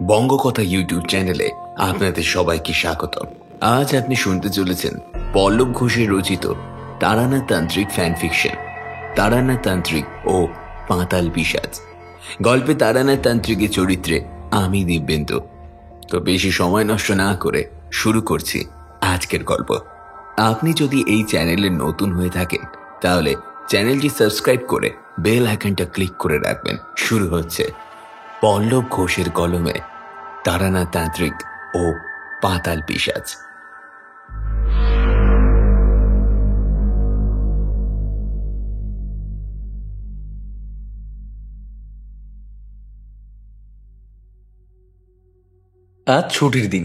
বঙ্গকথা YouTube চ্যানেলে আপনাদের সবাইকে স্বাগত। আজ আপনি শুনতে চলেছেন পল্লব ঘোষের রচিত তারানাথ তান্ত্রিক ফ্যান ফিকশন তারানাথ তান্ত্রিক ও পাতাল পিশাচ। গল্পে তারানাথ তান্ত্রিকের চরিত্রে আমি দিব্যেন্দু। তো বেশি সময় নষ্ট না করে শুরু করছি আজকের গল্প। আপনি যদি এই চ্যানেলে নতুন হয়ে থাকেন তাহলে চ্যানেলটি সাবস্ক্রাইব করে বেল আইকনটা ক্লিক করে রাখবেন। শুরু হচ্ছে পল্লব ঘোষের কলমে তারানাথ তান্ত্রিক ও পাতাল পিশাচ। আজ ছুটির দিন,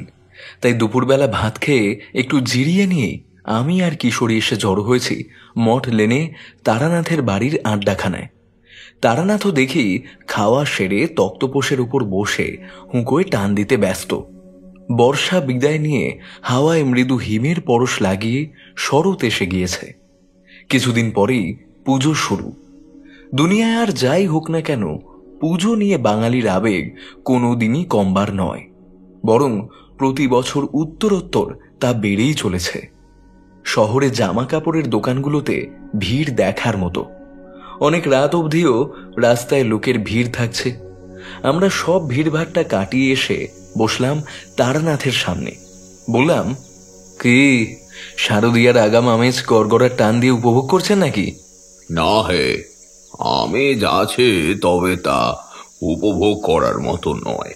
তাই দুপুরবেলা ভাত খেয়ে একটু জিরিয়ে নিয়ে আমি আর কিশোরী এসে জড়ো হয়েছি মঠ লেনে তারানাথের বাড়ির আড্ডাখানায়। তারানাথও দেখি খাওয়া সেরে তক্তপোষের উপর বসে হুঁকোয় টান দিতে ব্যস্ত। বর্ষা বিদায় নিয়ে হাওয়ায় মৃদু হিমের পরশ লাগিয়ে শরৎ এসে গিয়েছে। কিছুদিন পরেই পুজো শুরু। দুনিয়ায় আর যাই হোক না কেন, পুজো নিয়ে বাঙালির আবেগ কোনোদিনই কমবার নয়, বরং প্রতি বছর উত্তরোত্তর তা বেড়েই চলেছে। শহরে জামা কাপড়ের দোকানগুলোতে ভিড় দেখার মতো। অনেক রাত অবধিও রাস্তায় লোকের ভিড় থাকছে। আমরা সব ভিড়ভাড়টা কাটিয়ে এসে বসলাম তারানাথের সামনে। বললাম, কি শারদিয়ার আগাম আমেজ গড়গড়ার টান দিয়ে উপভোগ করছেন নাকি? না হে, আমেজ আছে, তবে তা উপভোগ করার মতো নয়।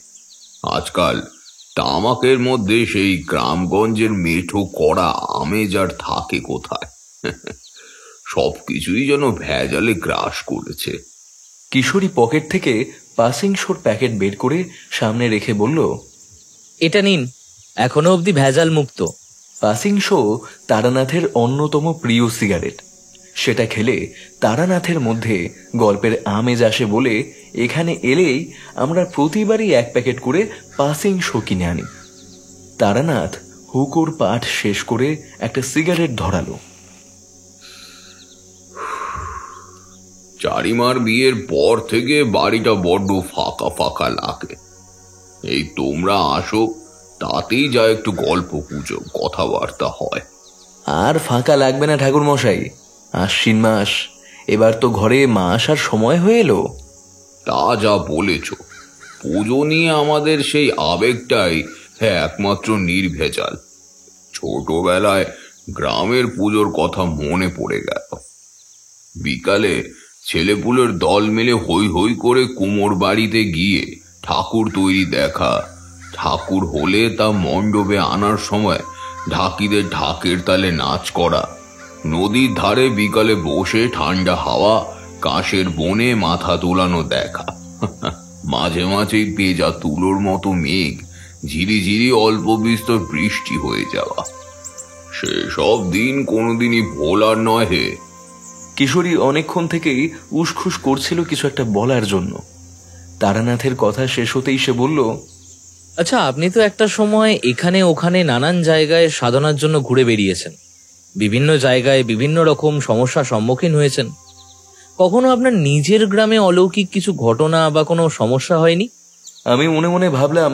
আজকাল তামাকের মধ্যে সেই গ্রামগঞ্জের মেঠো করা আমেজ আর থাকে কোথায়? সবকিছুই যেন ভেজালে গ্রাস করেছে। কিশোরী পকেট থেকে পাসিং শোর প্যাকেট বের করে সামনে রেখে বলল, এটা নিন, এখনো অবধি ভেজাল মুক্ত। পাসিং শো তারানাথের অন্যতম প্রিয় সিগারেট। সেটা খেলে তারানাথের মধ্যে গল্পের আমেজ আসে বলে এখানে এলেই আমরা প্রতিবারই এক প্যাকেট করে পাসিং শো কিনে আনি। তারানাথ হুকোর পাঠ শেষ করে একটা সিগারেট ধরালো। চারিমার বিয়ের পর থেকে বাড়িটা বড্ড ফাঁকা ফাঁকা লাগে। এই তোমরা আসো, তাতেই যা একটু গল্প গুজব কথাবার্তা হয়। আর ফাঁকা লাগবে না ঠাকুর মশাই, আশ্বিন মাস, এবার তো ঘরে মা আসার সময় হয়ে এলো। তা যা বলেছ, পুজো নিয়ে আমাদের সেই আবেগটাই একমাত্র নির্ভেজাল। ছোটবেলায় গ্রামের পুজোর কথা মনে পড়ে গেল। বিকালে ছেলেপুলের দল মিলে হই হই করে কুমোর বাড়িতে গিয়ে ঠাকুর তৈরি দেখা, ঠাকুর হলে তা মণ্ডপে আনার সময় ঢাকিদের ঢাকের তালে নাচ করা, নদীর ধারে বিকালে বসে ঠান্ডা হাওয়া কাঁশের বনে মাথা তোলানো দেখা, মাঝে মাঝেই পেঁজা তুলোর মতো মেঘ ঝিরিঝিরি অল্প বিস্তর বৃষ্টি হয়ে যাওয়া, সেসব দিন কোনোদিনই ভোলার নয় হে। কিশোরী অনেকক্ষণ থেকেই উসখুস করছিল কিছু একটা বলার জন্য। তারানাথের কথা শেষ হতেই সে বলল, আচ্ছা, আপনি তো একটা সময় এখানে ওখানে নানান জায়গায় সাধনার জন্য ঘুরে বেরিয়েছেন, বিভিন্ন জায়গায় বিভিন্ন রকম সমস্যার সম্মুখীন হয়েছেন। কখনো আপনার নিজের গ্রামে অলৌকিক কিছু ঘটনা বা কোনো সমস্যা হয়নি? আমি মনে মনে ভাবলাম,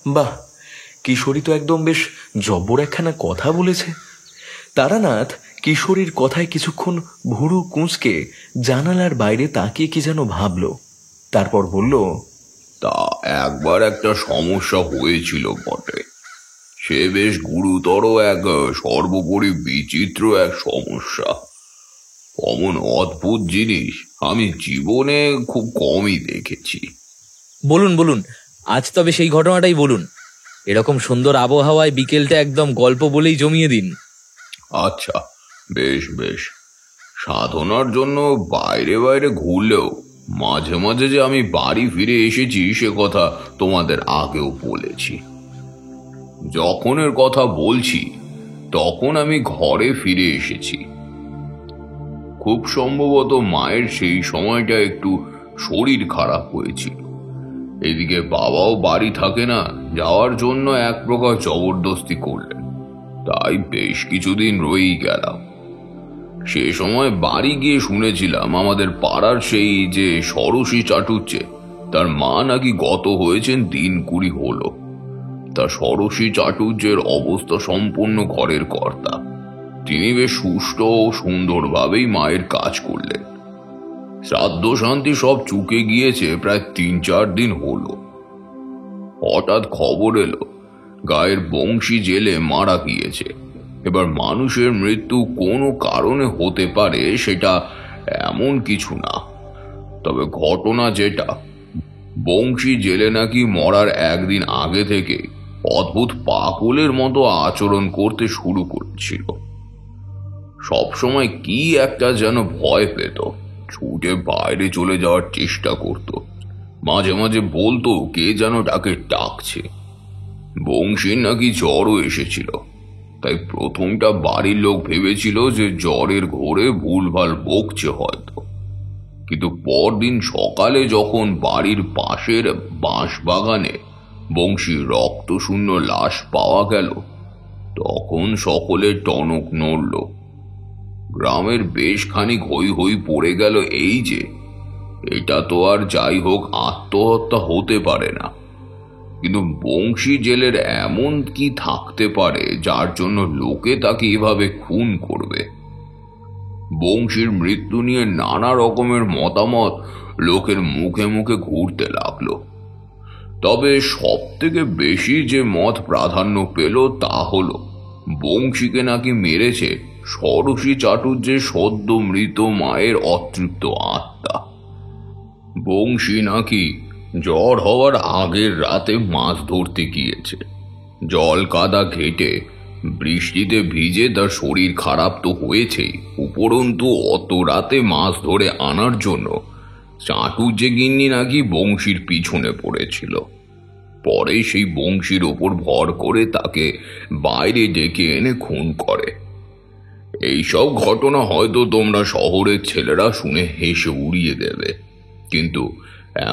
বাহ, কিশোরী তো একদম বেশ জব্বর একখানা কথা বলেছে। তারানাথ কিশোরীর কথায় কিছুক্ষণ ভুরু কুঁচকে জানালার বাইরে তাকিয়ে কি যেন ভাবল। তারপর বলল, তা একবার একটা সমস্যা হয়েছিল বটে। সে বেশ গুরুতর, এক সর্বোপরি বিচিত্র এক সমস্যা। অমন অদ্ভুত জিনিস আমি জীবনে খুব কমই দেখেছি। বলুন বলুন, আজ তবে সেই ঘটনাটাই বলুন। এরকম সুন্দর আবহাওয়ায় বিকেলটা একদম গল্প বলেই জমিয়ে দিন। আচ্ছা, বেশ বেশ। সাধনার জন্য বাইরে বাইরে ঘুরলেও মাঝে মাঝে যে আমি বাড়ি ফিরে এসেছি সে কথা তোমাদের আগেও বলেছি। যখনের কথা বলছি তখন আমি ঘরে ফিরে এসেছি। খুব সম্ভবত মায়ের সেই সময়টা একটু শরীর খারাপ হয়েছিল। এদিকে বাবাও বাড়ি থাকে না, যাওয়ার জন্য এক প্রকার জবরদস্তি করলেন। তাই বেশ কিছুদিন রয়েই গেলাম। সে সময় বাড়ি গিয়ে শুনেছিলাম আমাদের পাড়ার সেই যে ষোড়শী চাটুজ্জে, তার মা নাকি গত হয়েছেন দিন 20 হলো। তা ষোড়শী চাটুর্যের অবস্থা সম্পূর্ণ ঘরের কর্তা। তিনি বেশ সুষ্ঠু ও সুন্দরভাবেই মায়ের কাজ করলেন। শ্রাদ্ধ শান্তি সব চুকে গিয়েছে প্রায় 3-4 দিন হলো। হঠাৎ খবর এলো গায়ের বংশী জেলে মারা গিয়েছে। এবার মানুষের মৃত্যু কোনো কারণে হতে পারে সেটা এমন কিছু না, তবে ঘটনা যেটা, বংশী জেলে নাকি মরার একদিন আগে থেকে অদ্ভুত পাগলের মতো আচরণ করতে শুরু করেছিল। সবসময় কি একটা যেন ভয় পেত, ছুটে বাইরে চলে যাওয়ার চেষ্টা করত। মাঝে মাঝে বলতো কে যেন তাকে ডাকছে। বংশীর নাকি জ্বরও এসেছিল, তাই প্রথমটা বাড়ির লোক ভেবেছিল যে জ্বরের ঘোরে ভুলভাল বকছে হয়তো। কিন্তু পরদিন সকালে যখন বাড়ির পাশের বাঁশ বাগানে বংশীর রক্তশূন্য লাশ পাওয়া গেল, তখন সকলের টনক নড়ল। গ্রামের বেশ খানিক হই হই পড়ে গেল এই যে এটা তো আর যাই হোক আত্মহত্যা হতে পারে না, কিন্তু বংশী জেলের এমন কি থাকতে পারে যার জন্য লোকে তাকে এভাবে খুন করবে। বংশীর মৃত্যু নিয়ে নানা রকমের মতামত লোকের মুখে মুখে ঘুরতে লাগলো। তবে সব থেকে বেশি যে মত প্রাধান্য পেল তা হলো বংশীকে নাকি মেরেছে ষোড়শী চাটুর্যের সদ্য মৃত মায়ের অতৃপ্ত আত্মা। বংশী নাকি জ্বর হওয়ার আগের রাতে মাছ ধরতে গিয়েছে। জল কাদা ঘেটে বৃষ্টিতে ভিজে তার শরীর খারাপ তো হয়েছেই, উপরন্তু অত রাতে মাছ ধরে আনার জন্য চাটুর্যে গিন্নি নাকি বংশীর পিছনে পড়েছিল। পরে সেই বংশীর ওপর ভর করে তাকে বাইরে ডেকে এনে খুন করে। এইসব ঘটনা হয়তো তোমরা শহরের ছেলেরা শুনে হেসে উড়িয়ে দেবে, কিন্তু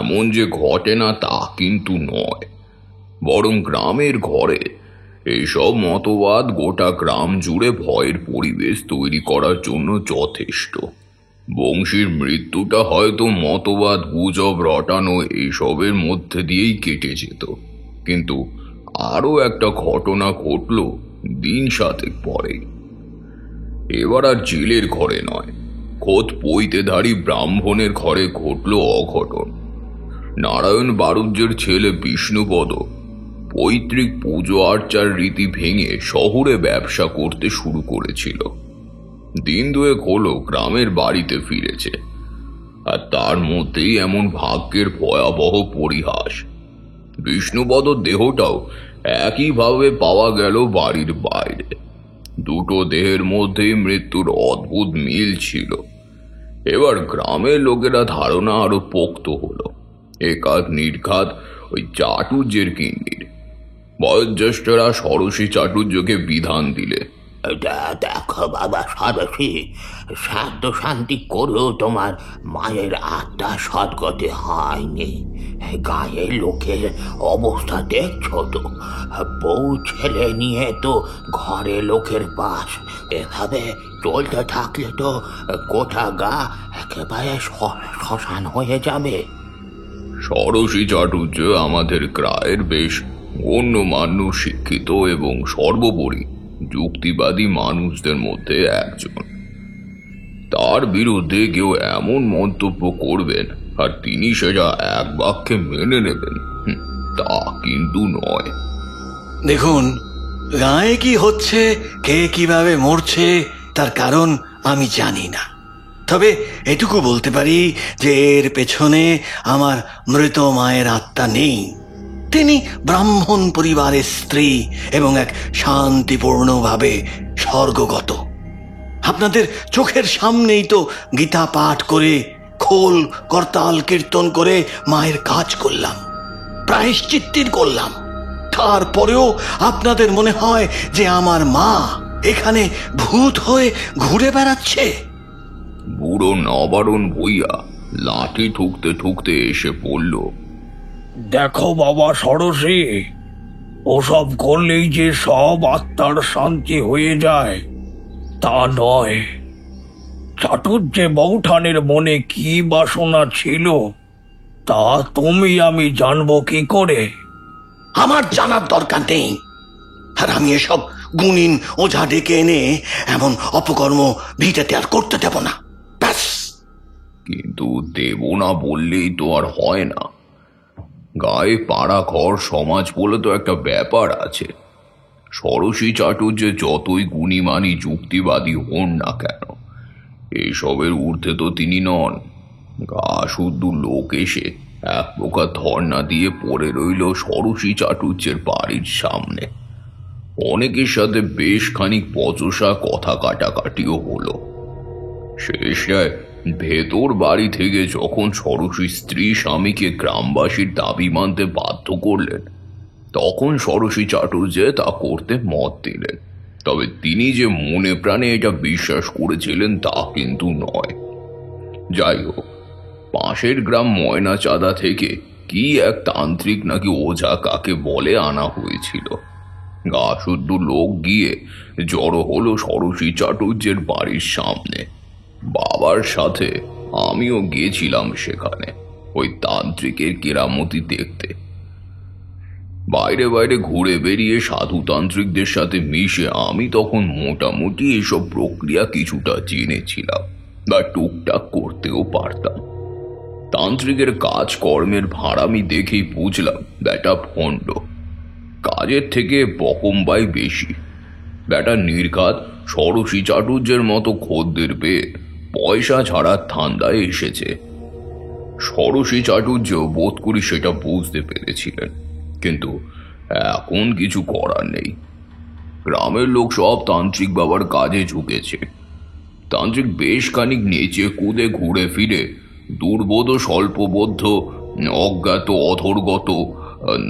এমন যে ঘটে না তা কিন্তু নয়। বরং গ্রামের ঘরে এইসব মতবাদ গোটা গ্রাম জুড়ে ভয়ের পরিবেশ তৈরি করার জন্য যথেষ্ট। বংশীর মৃত্যুটা হয়তো মতবাদ গুজব রটানো এইসবের মধ্যে দিয়েই কেটে যেত, কিন্তু আরো একটা ঘটনা ঘটল দিন 7 পরেই। এবার আর জেলের ঘরে নয়, খোদ পৈতেধারী ব্রাহ্মণের ঘরে ঘটল অঘটন। নারায়ণ বারুজ্যের ছেলে বিষ্ণুপদ পৈতৃক পুজো আর্চার রীতি ভেঙে শহরে ব্যবসা করতে শুরু করেছিল। দিন 2 হলো গ্রামের বাড়িতে ফিরেছে, আর তার মধ্যেই এমন ভাগ্যের ভয়াবহ পরিহাস। বিষ্ণুপদ দেহটাও একইভাবে পাওয়া গেল বাড়ির বাইরে। দুটো দেহের মধ্যেই মৃত্যুর অদ্ভুত মিল ছিল। এবার গ্রামের লোকেরা ধারণা আরো পোক্ত হলো একাধ নির্ঘাত ওই চাটুর্যের গিন্নির। বয়োজ্যেষ্ঠরা ষোড়শী চাটুর্যকে বিধান দিলে, দেখো বাবা ষোড়শী, শ্রাদ্ধ শান্তি করেও তোমার মায়ের আত্মা সদ্গতি হয়নি। গায়ের লোকের অবস্থা দেখছো তো, বউ ছেলে নিয়ে তো ঘরে লোকের বাস। এভাবে চলতে থাকলে তো গোটা গা একেবারে শ্মশান হয়ে যাবে। ষোড়শী চাটুর্য আমাদের গ্রামের বেশ গণ্যমান্য শিক্ষিত এবং সর্বোপরি যুক্তিবাদী মানুষদের মধ্যে একজন। তার বিরুদ্ধে কেউ এমন মন্তব্য করবেন আর তিনি সেটা এক বাক্যে মেনে নেবেন, তা কিন্তু নয়। দেখুন, গায়ে কি হচ্ছে, কে কিভাবে মরছে তার কারণ আমি জানি না, তবে এটুকু বলতে পারি যে এর পেছনে আমার মৃত মায়ের আত্মা নেই। তিনি ব্রাহ্মণ পরিবারের স্ত্রী এবং এক শান্তিপূর্ণভাবে স্বর্গগত। আপনাদের চোখের সামনেই তো গীতা পাঠ করে, খোল করতাল কীর্তন করে মায়ের কাজ করলাম, প্রায়শ্চিত্তির করলাম। তারপরেও আপনাদের মনে হয় যে আমার মা এখানে ভূত হয়ে ঘুরে বেড়াচ্ছে? বুড়ো নবারণ ভূঁইয়া লাঠি ঠুকতে ঠুকতে এসে পড়ল, দেখো বাবা ষোড়শী, ওসব করলেই যে সব আত্মার শান্তি হয়ে যায় তা নয়। চাটুর্যে বৌঠানের মনে কি বাসনা ছিল তা তুমি আমি জানবো কি করে? আমার জানার দরকার নেই। আর আমি এসব গুণিন ওঝা ডেকে এনে এমন অপকর্ম ভিটাতে আর করতে দেব না। ব্যাস। কিন্তু দেব না বললেই তো আর হয় না। গায়ে পাড়া ঘর সমাজ বলে তো একটা ব্যাপার আছে। ষোড়শী চাটুর্যে যতই গুণীমানী যুক্তিবাদী হন না কেন, এইসবের ঊর্ধ্বে তো তিনি নন। গা শুদ্ধ লোক এসে এক প্রকার ধর্ণা দিয়ে পড়ে রইল ষোড়শী চাটুর্যের বাড়ির সামনে। অনেকের সাথে বেশ খানিক পচসা কথা কাটাকাটিও হলো। শেষটায় ভেতর বাড়ি থেকে যখন ষোড়শী স্ত্রী স্বামীকে গ্রামবাসীর দাবি মানতে বাধ্য করলেন, তখন ষোড়শী চাটুর্যে তা করতে মত দিলেন। তবে তিনি যে মনে প্রাণে এটা বিশ্বাস করেছিলেন তা কিন্তু নয়। যাই হোক, পাশের গ্রাম ময়নাচাঁদা থেকে কি এক তান্ত্রিক নাকি ওঝা কাকে বলে আনা হয়েছিল। গা শুদ্ধ লোক গিয়ে জড়ো হলো ষোড়শী চাটুর্যের বাড়ির সামনে। বাবার সাথে আমিও গিয়েছিলাম সেখানে ওই তান্ত্রিকের কেরামতি দেখতে। বাইরে বাইরে ঘুরে বেরিয়ে সাধু তান্ত্রিকদের সাথে মিশে আমি তখন মোটামুটি এসব প্রক্রিয়া কিছুটা জেনেছিলাম বা টুকটাক করতেও পারতাম। তান্ত্রিকের কাজ কর্মের ভাড়ামি দেখেই বুঝলাম ব্যাটা ভণ্ড। কাজের থেকে বকমবাই বেশি। ব্যাটা নির্ঘাত ষোড়শী চাটুর্যের মতো খদ্দের পেয়ে পয়সা ছাড়ার ধান্দায় এসেছে। ষোড়শী চাটুর্য বোধ করি সেটা বুঝতে পেরেছিলেন, কিন্তু এখন কিছু করার নেই। গ্রামের লোক সব তান্ত্রিক বাবার কাজে ঝুঁকেছে। তান্ত্রিক বেশ খানিক নেচে কুদে ঘুরে ফিরে দুর্বোধ স্বল্পবদ্ধ অজ্ঞাত অধর্গত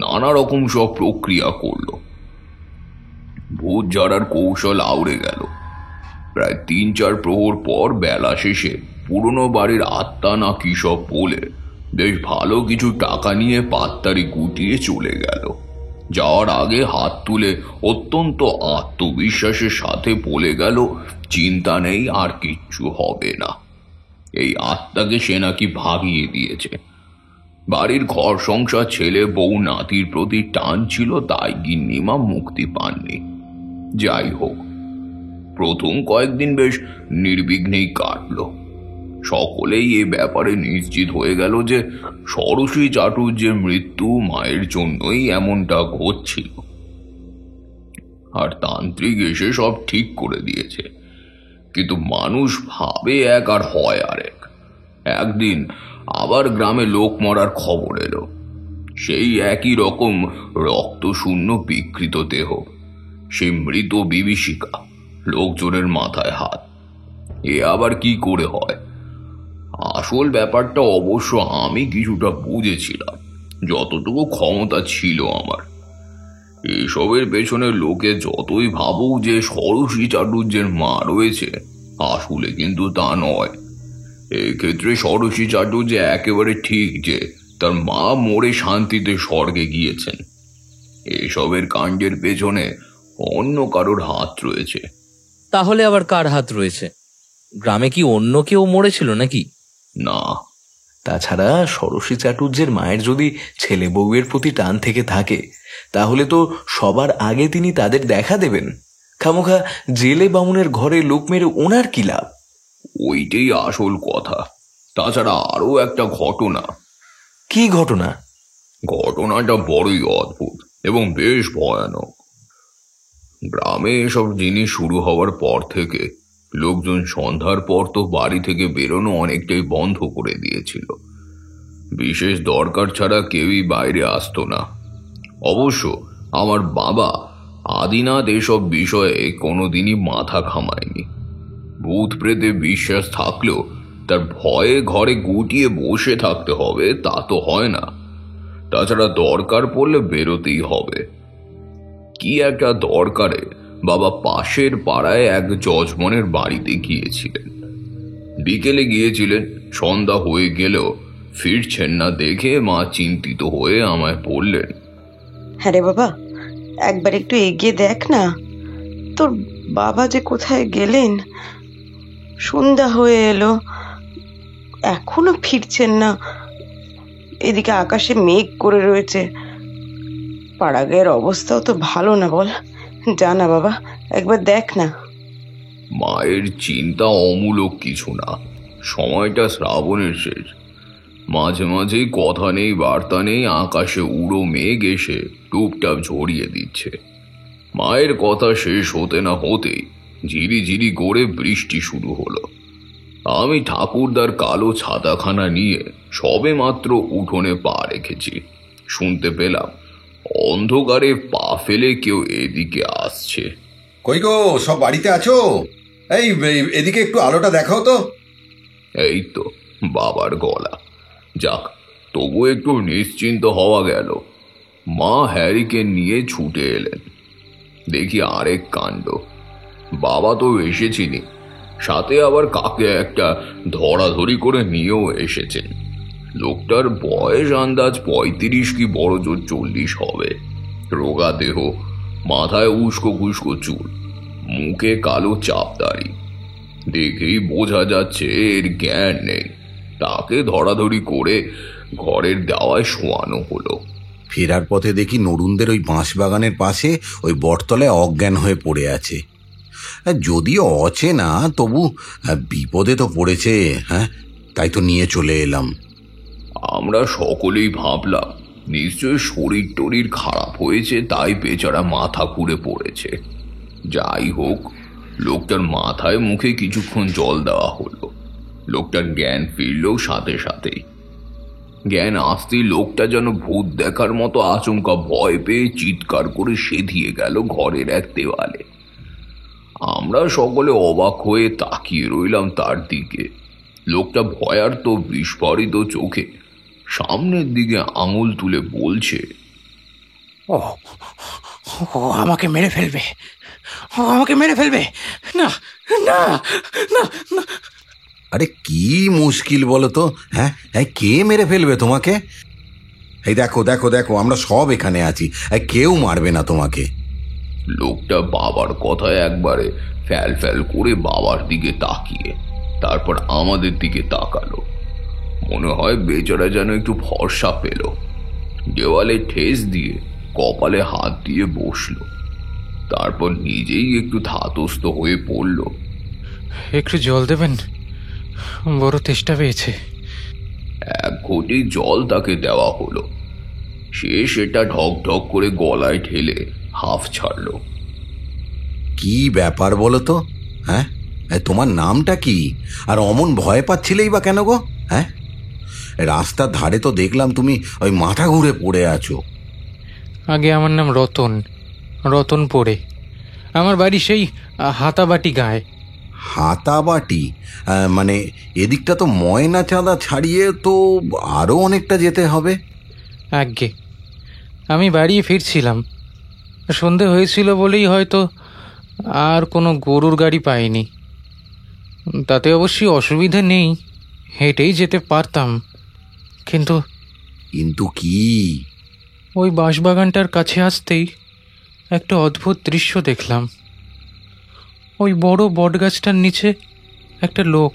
নানা রকম সব প্রক্রিয়া করল। ভূত ঝাড়ার কৌশল আউড়ে গেল। প্রায় ৩-৪ প্রহর পর বেলা শেষে পুরনো বাড়ির আত্মা না কি সব বলে বেশ ভালো কিছু টাকা নিয়ে পাত্তারি গুটিয়ে চলে গেল। যাওয়ার আগে হাত তুলে অত্যন্ত আত্মবিশ্বাসের সাথে বলে গেল, চিন্তা নেই, আর কিচ্ছু হবে না। এই আত্মাকে সে নাকি ভাগিয়ে দিয়েছে। বাড়ির ঘর সংসার, ছেলে বউ নাতির প্রতি টান ছিল, তাই গিন্নিমা মুক্তি পাননি। যাই হোক, প্রথম কয়েকদিন বেশ নির্বিঘ্নেই কাটল। সকলেই এ ব্যাপারে নিশ্চিত হয়ে গেল যে ষোড়শী চাটুর্যের মৃত্যু মায়ের জন্যই এমনটা ঘটছিল। আর তান্ত্রিক এসে সব ঠিক করে দিয়েছে। কিন্তু মানুষ ভাবে এক আর হয় আরেক। একদিন আবার গ্রামে লোক মরার খবর এলো। সেই একই রকম রক্তশূন্য বিকৃত দেহ, সেই মৃত বিভীষিকা, লোকজনের মাথায় হাত। এ আবার কি করে হয়? আসল ব্যাপারটা অবশ্য আমি কিছুটা বুঝেছিলাম, যতটুকু ক্ষমতা ছিল আমার। এসবের পেছনে লোকে যতই ভাবুক যে ষোড়শী চাটুর্যের মা রয়েছে, আসলে কিন্তু তা নয়। এক্ষেত্রে ষোড়শী চাটুর্য একেবারে ঠিক যে তার মা মরে শান্তিতে স্বর্গে গিয়েছেন। এসবের কাণ্ডের পেছনে অন্য কারোর হাত রয়েছে। তাহলে আবার কার হাত রয়েছে? গ্রামে কি অন্য কেউ মরেছিল নাকি? না। তাছাড়া ষোড়শী চাটুর্যের মায়ের যদি ছেলে বউয়ের প্রতি টান থেকে থাকে, তাহলে তো সবার আগে তিনি তাদের দেখা দেবেন। খামোখা জেলে বামুনের ঘরে লোক মেরে ওনার কি লাভ? ওইটাই আসল কথা। তাছাড়া আরো একটা ঘটনা। কি ঘটনা? ঘটনাটা বড়ই অদ্ভুত এবং বেশ ভয়ানক। গ্রামে এসব জিনিস শুরু হওয়ার পর থেকে লোকজন সন্ধ্যার পর তো বাড়ি থেকে বেরোনো অনেকটাই বন্ধ করে দিয়েছিল। বিশেষ দরকার ছাড়া কেউই বাইরে আসতো না। অবশ্য আমার বাবা আদিনাথ এসব বিষয়ে কোনোদিনই মাথা ঘামায়নি। ভূত প্রেতে বিশ্বাস থাকলেও তার ভয়ে ঘরে গুটিয়ে বসে থাকতে হবে তা তো হয় না। তাছাড়া দরকার পড়লে বেরোতেই হবে। কি একটা দরকারে বাবা পাশের পাড়ায় এক যজমানের বাড়িতে গিয়েছিলেন। বিকেলে গিয়েছিলেন, সন্ধ্যা হয়ে গেলেও ফিরছেন না দেখে মা চিন্তিত হয়ে আমায় বললেন, হ্যাঁ রে বাবা, একবার একটু এগিয়ে দেখ না, তোর বাবা যে কোথায় গেলেন। সন্ধ্যা হয়ে এলো, এখনো ফিরছেন না। এদিকে আকাশে মেঘ করে রয়েছে, পাড়াগাঁয়ের অবস্থাও তো ভালো না বল। যা না বাবা, একবার দেখ না। মায়ের চিন্তা অমূলক কিছু না। সময়টা শ্রাবণের শেষ, মাঝে মাঝেই কথা নেই বার্তা নেই আকাশে উড়ো মেঘ এসে টুপটাপ ঝরিয়ে দিচ্ছে। মায়ের কথা শেষ হতে না হতেই ঝিরি ঝিরি করে বৃষ্টি শুরু হলো। আমি ঠাকুরদার কালো ছাতাখানা নিয়ে সবে মাত্র উঠোনে পা রেখেছি, শুনতে পেলাম অন্ধকারে পা ফেলে কেউ এদিকে আসছে। কই গো, সব বাড়িতে আছো? এদিকে একটু আলোটা দেখাও তো। এই তো বাবার গলা। যাক, তবু একটু নিশ্চিন্ত হওয়া গেল। মা হ্যারিকে নিয়ে ছুটে এলেন। দেখি আরেক কাণ্ড, বাবা তো এসেছিনি, সাথে আবার কাকে একটা ধরাধরি করে নিয়েও এসেছেন। লোকটার বয়স আন্দাজ 35 কি বড় জোর 40 হবে। রোগা দেহ, মাথায় উস্কো খুস্কো চুল, মুখে কালো চাপদাড়ি। দেখেই বোঝা যাচ্ছে এর জ্ঞান নেই। তাকে ধরাধরি করে ঘরের দেওয়ায় শোয়ানো হলো। ফেরার পথে দেখি নরুনদের ওই বাঁশবাগানের পাশে ওই বটতলায় অজ্ঞান হয়ে পড়ে আছে। যদিও অচেনা, তবু বিপদে তো পড়েছে। হ্যাঁ, তাই তো নিয়ে চলে এলাম। আমরা সকলেই ভাবলাম নিশ্চয় শরীর টরীর খারাপ হয়েছে, তাই বেচারা মাথা ঘুরে পড়েছে। যাই হোক, লোকটার মাথায় মুখে কিছুক্ষণ জল দেওয়া হলো। লোকটার জ্ঞান ফিরল সাথে সাথেই। জ্ঞান আসতেই লোকটা যেন ভূত দেখার মতো আচমকা ভয় পেয়ে চিৎকার করে সেধিয়ে গেল ঘরের এক দেওয়ালে। আমরা সকলে অবাক হয়ে তাকিয়ে রইলাম তার দিকে। লোকটা ভয়ার্ত বিস্ফারিত চোখে সামনের দিকে আঙুল তুলে বলছে, ও ও আমাকে মেরে ফেলবে, ও আমাকে মেরে ফেলবে। না না না না। আরে কি মুশকিল বলো তো? হ্যাঁ হ্যাঁ, কে মেরে ফেলবে তোমাকে? এই দেখো দেখো দেখো, আমরা সব এখানে আছি, কেউ মারবে না তোমাকে। লোকটা বাবার কথায় একবারে ফ্যাল ফ্যাল করে বাবার দিকে তাকিয়ে তারপর আমাদের দিকে তাকালো। মনে হয় বেচারা যেন একটু ভরসা পেল। দেওয়ালে ঠেস দিয়ে কপালে হাত দিয়ে বসলো। তারপর নিজেই একটু ধাতস্থ হয়ে পড়ল। একটু জল দেবেন, বড় তেষ্টা পেয়েছে। 1 ঘটি জল তাকে দেওয়া হলো। সে সেটা ঢক ঢক করে গলায় ঢেলে হাফ ছাড়ল। কি ব্যাপার বলো তো? হ্যাঁ, তোমার নামটা কি? আর অমন ভয় পাচ্ছিলেই বা কেন গো? হ্যাঁ, রাস্তার ধারে তো দেখলাম তুমি ওই মাথা ঘুরে পড়ে আছো। আগে আমার নাম রতন, রতন পোড়ে। আমার বাড়ি সেই হাতাবাটি গায়ে। হাতাবাটি? মানে এদিকটা তো ময়না চাঁদা ছাড়িয়ে তো আরও অনেকটা যেতে হবে। আজ্ঞে, আমি বাড়ি ফিরছিলাম, সন্ধে হয়েছিল বলেই হয়তো আর কোনো গরুর গাড়ি পাইনি। তাতে অবশ্যই অসুবিধা নেই, হেঁটেই যেতে পারতাম। কিন্তু কিন্তু কি? ওই বাঁশবাগানটার কাছে আসতেই একটা অদ্ভুত দৃশ্য দেখলাম। ওই বড় বটগাছটার নিচে একটা লোক।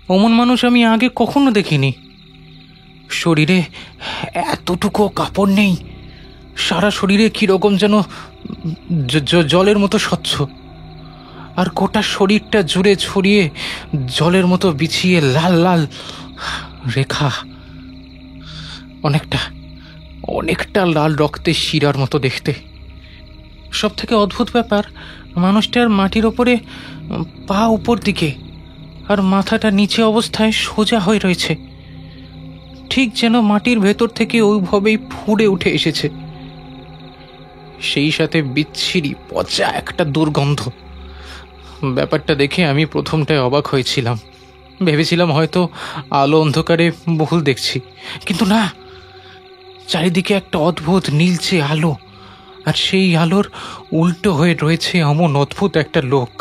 অমন মানুষ আমি আগে কখনো দেখিনি। শরীরে এতটুকু কাপড় নেই, সারা শরীরে কীরকম যেন জলের মতো স্বচ্ছ, আর গোটা শরীরটা জুড়ে ছড়িয়ে জলের মতো বিছিয়ে লাল লাল রেখা। অনেকটা অনেকটা লাল রক্তের শিরার মতো দেখতে। সব থেকে অদ্ভুত ব্যাপার, মানুষটার মাটির ওপরে পা উপর দিকে আর মাথাটা নিচে অবস্থায় সোজা হয়ে রয়েছে, ঠিক যেন মাটির ভেতর থেকে ওইভাবেই ফুঁড়ে উঠে এসেছে। সেই সাথে বিচ্ছিরি পচা একটা দুর্গন্ধ। ব্যাপারটা দেখে আমি প্রথমটায় অবাক হয়েছিলাম, ভেবেছিলাম হয়তো আলো অন্ধকারে ভুল দেখছি, কিন্তু না, চারিদিকে একটা অদ্ভুত নীলচে আলো, আর সেই আলোর উল্টো হয়ে রয়েছে এমন অদ্ভুত একটা লোক।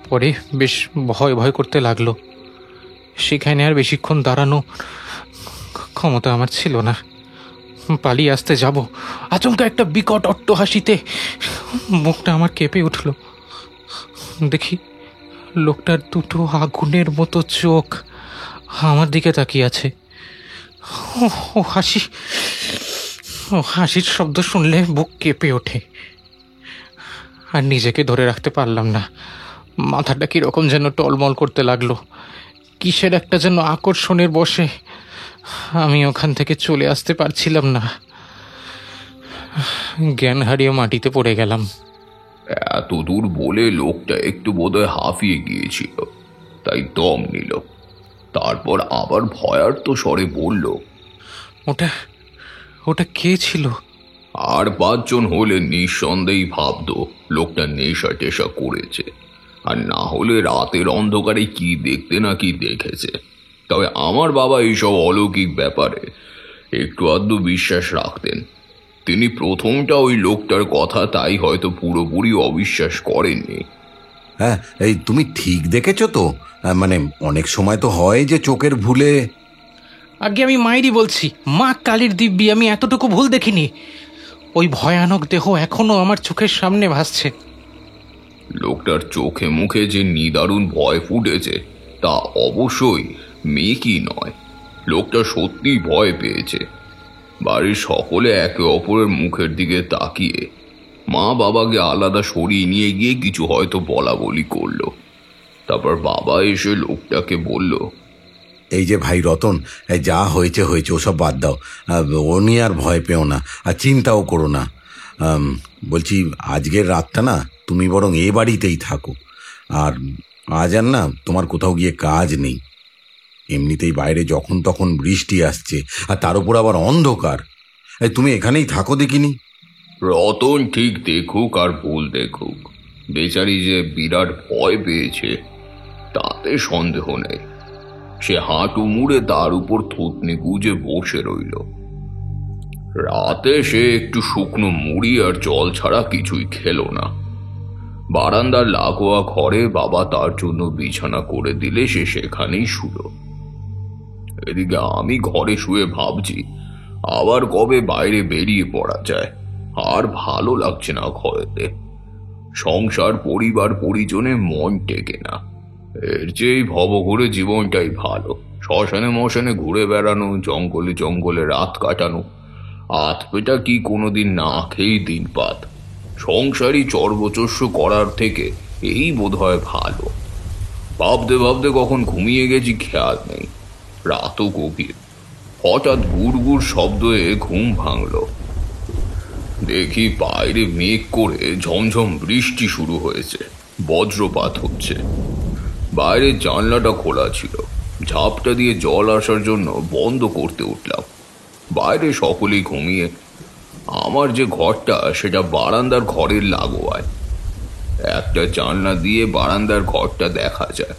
পরে বেশ ভয় ভয় করতে লাগলো। সেখানে আর বেশিক্ষণ দাঁড়ানো ক্ষমতা আমার ছিল না। পালিয়ে আসতে যাব, আচমকা একটা বিকট অট্টহাসিতে মুখটা আমার কেঁপে উঠল। দেখি লোকটার দুটো আগুনের মতো চোখ আমার দিকে তাকিয়ে আছে। ও হাসি, ও হাসির শব্দ শুনলে বুক কেঁপে ওঠে। আর নিজেকে ধরে রাখতে পারলাম না, মাথাটা কীরকম যেন টলমল করতে লাগলো। কিসের একটা যেন আকর্ষণের বশে আমি ওখান থেকে চলে আসতে পারছিলাম না। জ্ঞান হারিয়ে মাটিতে পড়ে গেলাম। এত দূর বলে লোকটা একটু বোধহয় হাঁফিয়ে গিয়েছিল, তাই দম নিল। তারপর আবার ভয়ার্ত স্বরে বলল, ওটা ওটা কে ছিল? আর 5 জন হলে নিঃসন্দেহে ভাবত লোকটা নেশা টেশা করেছে, আর না হলে রাতের অন্ধকারে কি দেখতে না কি দেখেছে। তবে আমার বাবা এইসব অলৌকিক ব্যাপারে একটু আধটু বিশ্বাস রাখতেন। তিনি প্রথমটা ওই লোকটার কথা তাই হয়তো পুরোপুরি অবিশ্বাস করেননি। হ্যাঁ, এই তুমি ঠিক দেখেছো তো? মানে অনেক সময় তো হয় যে চোখের ভুলে। আগে আমি মায়েরই বলছি, মা কালীর দিব্যি, আমি এতটুকু ভুল দেখিনি। ওই ভয়ানক দেহ এখনো আমার চোখের সামনে ভাসছে। লোকটার চোখে মুখে যে নিদারুণ ভয় ফুটেছে তা অবশ্যই মেকি নয়। লোকটা সত্যি ভয় পেয়েছে। বাড়ির সকলে একে অপরের মুখের দিকে তাকিয়ে মা বাবাকে আলাদা সরিয়ে নিয়ে গিয়ে কিছু হয়তো বলা বলি করলো। তারপর বাবা এসে লোকটাকে বলল, এই যে ভাই রতন, যা হয়েছে হয়েছে, ওসব বাদ দাও। ও নিয়ে আর ভয় পেও না, আর চিন্তাও করো না। বলছি, আজকের রাতটা না তুমি বরং এ বাড়িতেই থাকো। আর আজ আর না তোমার কোথাও গিয়ে কাজ নেই। এমনিতেই বাইরে যখন তখন বৃষ্টি আসছে, আর তার উপর আবার অন্ধকার। তুমি এখানেই থাকো দেখিনি। রতন ঠিক দেখুক আর ভুল দেখুক, বেচারি যে বিরাট ভয় পেয়েছে তাতে সন্দেহ নেই। সে হাঁটু মুড়ে তার উপর থুতনি গুজে বসে রইল। রাতে সে একটু শুকনো মুড়ি আর জল ছাড়া কিছুই খেলো না। বারান্দার লাগোয়া ঘরে বাবা তার জন্য বিছানা করে দিলে সে সেখানেই শুলো। এদিকে আমি ঘরে শুয়ে ভাবছি আবার কবে বাইরে বেরিয়ে পড়া যায়। আর ভালো লাগছে না ঘরেতে। সংসার পরিবার পরিজনে মন টেকে না। এর চেয়ে ভবঘুরে জীবনটাই ভালো। শ্মশানে মশানে ঘুরে বেড়ানো, জঙ্গলে জঙ্গলে রাত কাটানো, আতপেটা কি কোনোদিন না খেয়েই দিনপাত। সংসারই চর্বচস্য করার থেকে এই বোধহয় ভালো। ভাবতে ভাবতে কখন ঘুমিয়ে গেছি খেয়াল নেই। রাতও গভীর। হঠাৎ গুড় গুড় শব্দে ঘুম ভাঙল। দেখি বাইরে মেঘ করে ঝমঝম বৃষ্টি শুরু হয়েছে, বজ্রপাত হচ্ছে। বাইরে জানলাটা খোলা ছিল, ঝাপটা দিয়ে জল আসার জন্য বন্ধ করতে উঠলাম। বাইরে সকলেই ঘুমিয়ে। আমার যে ঘরটা সেটা বারান্দার ঘরের লাগোয়ায়। একটা জানলা দিয়ে বারান্দার ঘরটা দেখা যায়।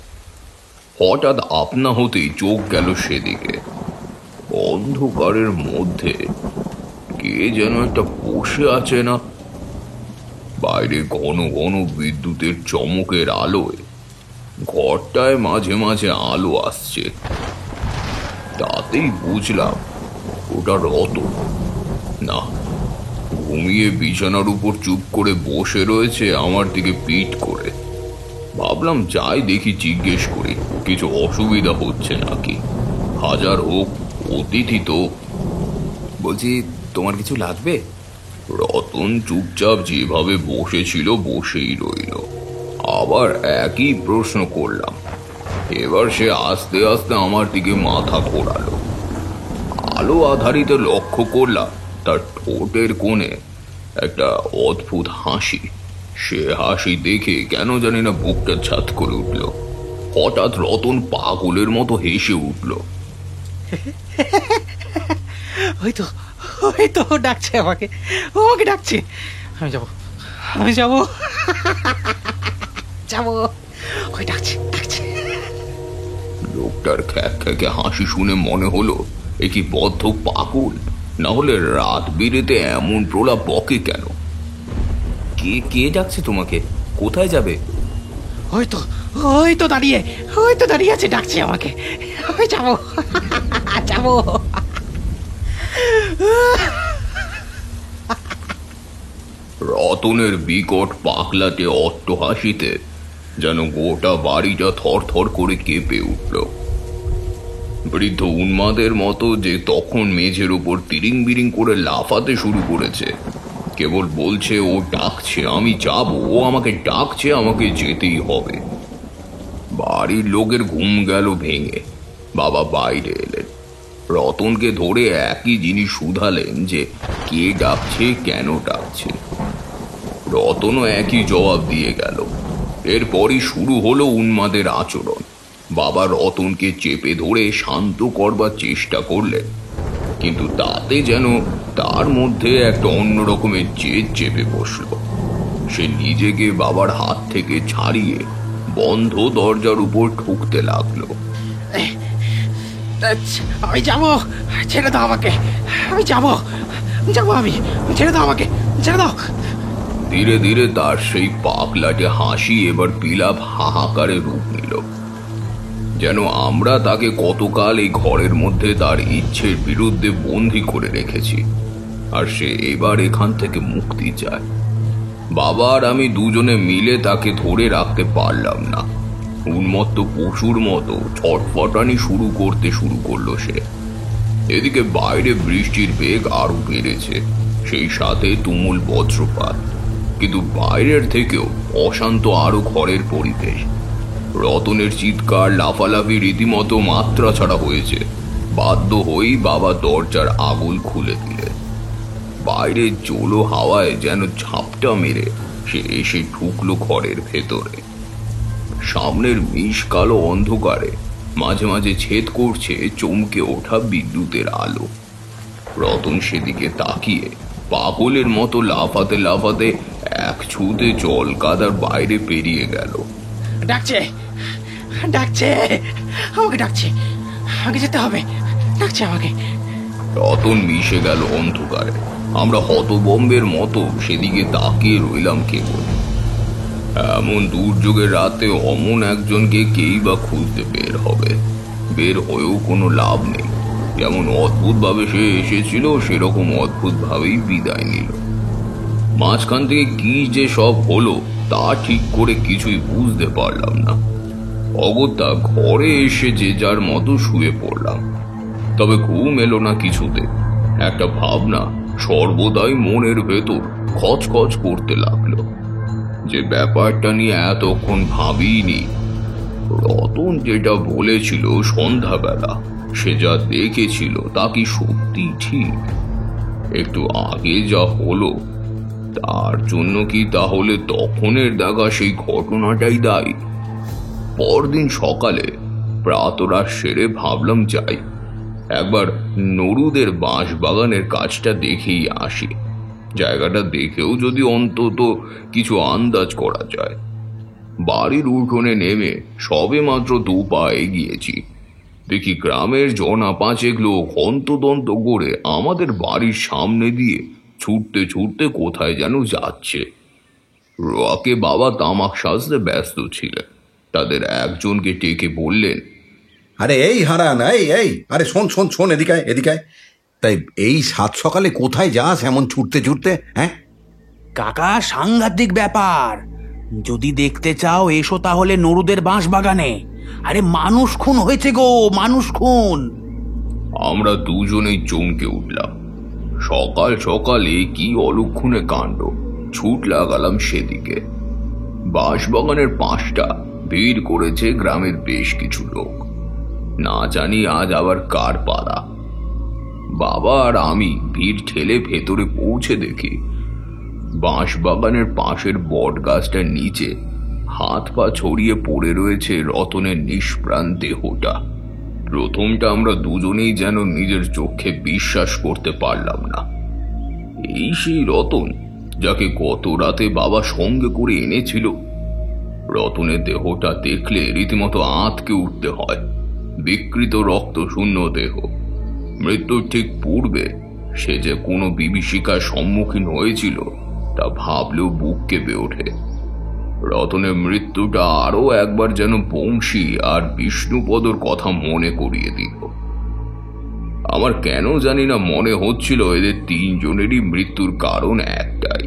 হঠাৎ আপনা হতেই চোখ গেল সেদিকে। অন্ধকারের মধ্যে কে যেন একটা বসে আছে না। বাইরে ঘন ঘন বিদ্যুতের চমকের আলোয় ঘরটায় মাঝে মাঝে আলো আসছে। তাতেই বুঝলাম ওটা রতন না। ঘুমিয়ে বিছানার উপর চুপ করে বসে রয়েছে আমার দিকে পিঠ করে। ভাবলাম যাই দেখি, জিজ্ঞেস করি কিছু অসুবিধা হচ্ছে নাকি। হাজার হোক অতিথি তো। বলছি, তোমার কিছু লাগবে? রতন চুপচাপ যেভাবে বসেছিল বসেই রইল। আবার একই প্রশ্ন করলাম। এবার সে আস্তে আস্তে আমার দিকে মাথা ঘোরালো। আলো আধারিত লক্ষ্য করলাম তার ঠোঁটের কোণে একটা অদ্ভুত হাসি। সে হাসি দেখে কেন জানি না বুকটা ছাত করে উঠল। হঠাৎ রতন পাগলের মতো হেসে উঠল। ওই তো ডাকছে আমাকে, আমাকে ডাকছে। আমি যাবো ওই ডাকছে। লোকটার খ্যাক খ্যাকে হাসি শুনে মনে হলো এ কি বদ্ধ পাগল, না হলে রাত বিরেতে এমন প্রলাপ বকে কেন? কে ডাকছে তোমাকে? কোথায় যাবে? ওই তো দাঁড়িয়ে আছে, ডাকছে আমাকে। আমি যাবো। রতনের বিকট পাগলাটে অট্ট হাসিতে যেন গোটা বাড়িটা থর থর করে কেঁপে উঠল। বৃদ্ধ উন্মাদের মতো যে তখন মেঝের উপর তিরিং বিরিং করে লাফাতে শুরু করেছে। কেবল বলছে ও ডাকছে, আমি যাব, ও আমাকে ডাকছে, আমাকে যেতেই হবে। বাড়ির লোকের ঘুম গেল ভেঙে। বাবা বাইরে এলেন, রতনকে ধরে একই জিনিস শুধালেন যে কে ডাকছে, কেন ডাকছে। রতনও একই জবাব দিয়ে গেল। এরপরই শুরু হলো উন্মাদের আচরণ। বাবা রতনকে চেপে ধরে শান্ত করবার চেষ্টা করলেন, কিন্তু তাতে যেন তার মধ্যে একটা অন্য রকমের জেদ চেপে বসল। সে নিজেকে বাবার হাত থেকে ছাড়িয়ে বন্ধ দরজার উপর ঠুকতে লাগলো। আমি যাবো, ছেড়ে দাও আমাকে, আমি যাবো, আমি ছেড়ে দাও আমাকে, ছেড়ে দাও। ধীরে ধীরে তার সেই পাগলাটে হাসি এবার বিলাপ হাহাকারে রূপ নিল, যেন আমরা তাকে কতকাল এই ঘরের মধ্যে তার ইচ্ছের বিরুদ্ধে বন্দী করে রেখেছি, আর সে এবার এখান থেকে মুক্তি চায়। বাবা আর আমি দুজনে মিলে তাকে ধরে রাখতে পারলাম না। উন্মত্ত পশুর মতো ছটফটানি শুরু করলো সে। এদিকে বাইরে বৃষ্টির বেগ আরো বেড়েছে, সেই সাথে তুমুল বজ্রপাত। কিন্তু বাইরের থেকেও অশান্ত আরো ঘরের পরিবেশ। রতনের চিৎকার, লাফালাফি রীতিমতো মাত্রা ছাড়া হয়েছে। বাধ্য হয়েই বাবা দরজার আগল খুলে দিলেন। বাইরে জোলো হাওয়ায় যেন ঝাপটা মেরে সে এসে ঢুকলো ঘরের ভেতরে। সামনের মিশ কালো অন্ধকারে মাঝে মাঝে ছেদ করছে চমকে ওঠা বিদ্যুতের আলো। রতন সেদিকে তাকিয়ে পাগলের মতো লাফাতে লাফাতে এক ছুতে জল কাদার বাইরে পেরিয়ে গেল। ডাকছে, ডাকছে, আমাকে ডাকছে, আমাকে যেতে হবে, ডাকছে আমাকে। রতন মিশে গেল অন্ধকারে। আমরা হতবম্বের মতো সেদিকে তাকিয়ে রইলাম কেবল। এমন দুর্যোগের রাতে অমন একজনকে কেই বা খুঁজতে বের হবে? বের হয়েও কোনো লাভ নেই। যেমন অদ্ভুতভাবে সে এসেছিল, সেরকম অদ্ভুতভাবেই বিদায় নিল। মাঝখান থেকে কি যে সব হলো তা ঠিক করে কিছুই বুঝতে পারলাম না। অগত্যা ঘরে এসে যে যার মতো শুয়ে পড়লাম। তবে ঘুম এলো না কিছুতে। একটা ভাবনা সর্বদাই মনের ভেতর খচখচ করতে লাগলো, যে ব্যাপারটা নিয়ে এতক্ষণ ভাবিনি। রতন যেটা বলেছিল সন্ধ্যাবেলা, সে যা দেখেছিল তা কি সত্যি ঠিক? একটু আগে যা হলো তার জন্য কি তাহলে তখনের দেখা সেই ঘটনাটাই দায়ী? পরদিন সকালে প্রাতরাশ সেরে ভাবলাম যাই, একবার নরুদের বাঁশ বাগানের কাজটা দেখেই আসি। জায়গাটা দেখেও যদি অন্তত কিছু আন্দাজ করা যায়। বাড়ির উঠোনে নেমে সবে মাত্র 2 পা এগিয়েছি, দেখি গ্রামের জনা 5 লোক হন্তদন্ত করে আমাদের বাড়ির সামনে দিয়ে ছুটতে ছুটতে কোথায় যেন যাচ্ছে। রোয়াকে বাবা তামাক সাজতে ব্যস্ত ছিলেন। তাদের একজনকে ডেকে বললেন, আরে এই হারান, এই আরে শোন এদিকে। তাই এই সাত সকালে কোথায় যাস এমন ছুটতে ছুটতে? হ্যাঁ কাকা, সাংঘাতিক ব্যাপার। যদি দেখতে চাও এসো তাহলে নরুদের বাঁশ বাগানে। আরে মানুষ খুন হয়েছে গো, মানুষ খুন। আমরা দুজনেই চমকে উঠলাম। সকাল সকালে কি অলক্ষণে কাণ্ড! ছুট লাগালাম সেদিকে। বাঁশবাগানের পাশটা ভিড় করেছে গ্রামের বেশ কিছু লোক। না জানি আজ আবার কার পাড়া। বাবা আর আমি ভিড় ঠেলে ভেতরে পৌঁছে দেখি বাঁশবাগানের পাশের বট গাছটার নিচে হাত পা ছড়িয়ে পড়ে রয়েছে রতনের নিষ্প্রাণ দেহটা। প্রথমটা আমরা দুজনেই যেন নিজের চোখে বিশ্বাস করতে পারলাম না। এই সেই রতন যাকে গত রাতে বাবা সঙ্গে করে এনেছিল। রতনের দেহটা দেখলে রীতিমতো আঁতকে উঠতে হয়। বিকৃত রক্ত শূন্য দেহ। মৃত্যুর ঠিক পূর্বে সে যে কোনো বিভীষিকার সম্মুখীন হয়েছিল তা ভাবলেও বুক কেঁপে ওঠে। রতনের মৃত্যুটা আরো একবার যেন বংশী আর বিষ্ণুপদর কথা মনে করিয়ে দিল। আমার কেন জানি না মনে হচ্ছিল এদের 3 জনেরই মৃত্যুর কারণ একটাই।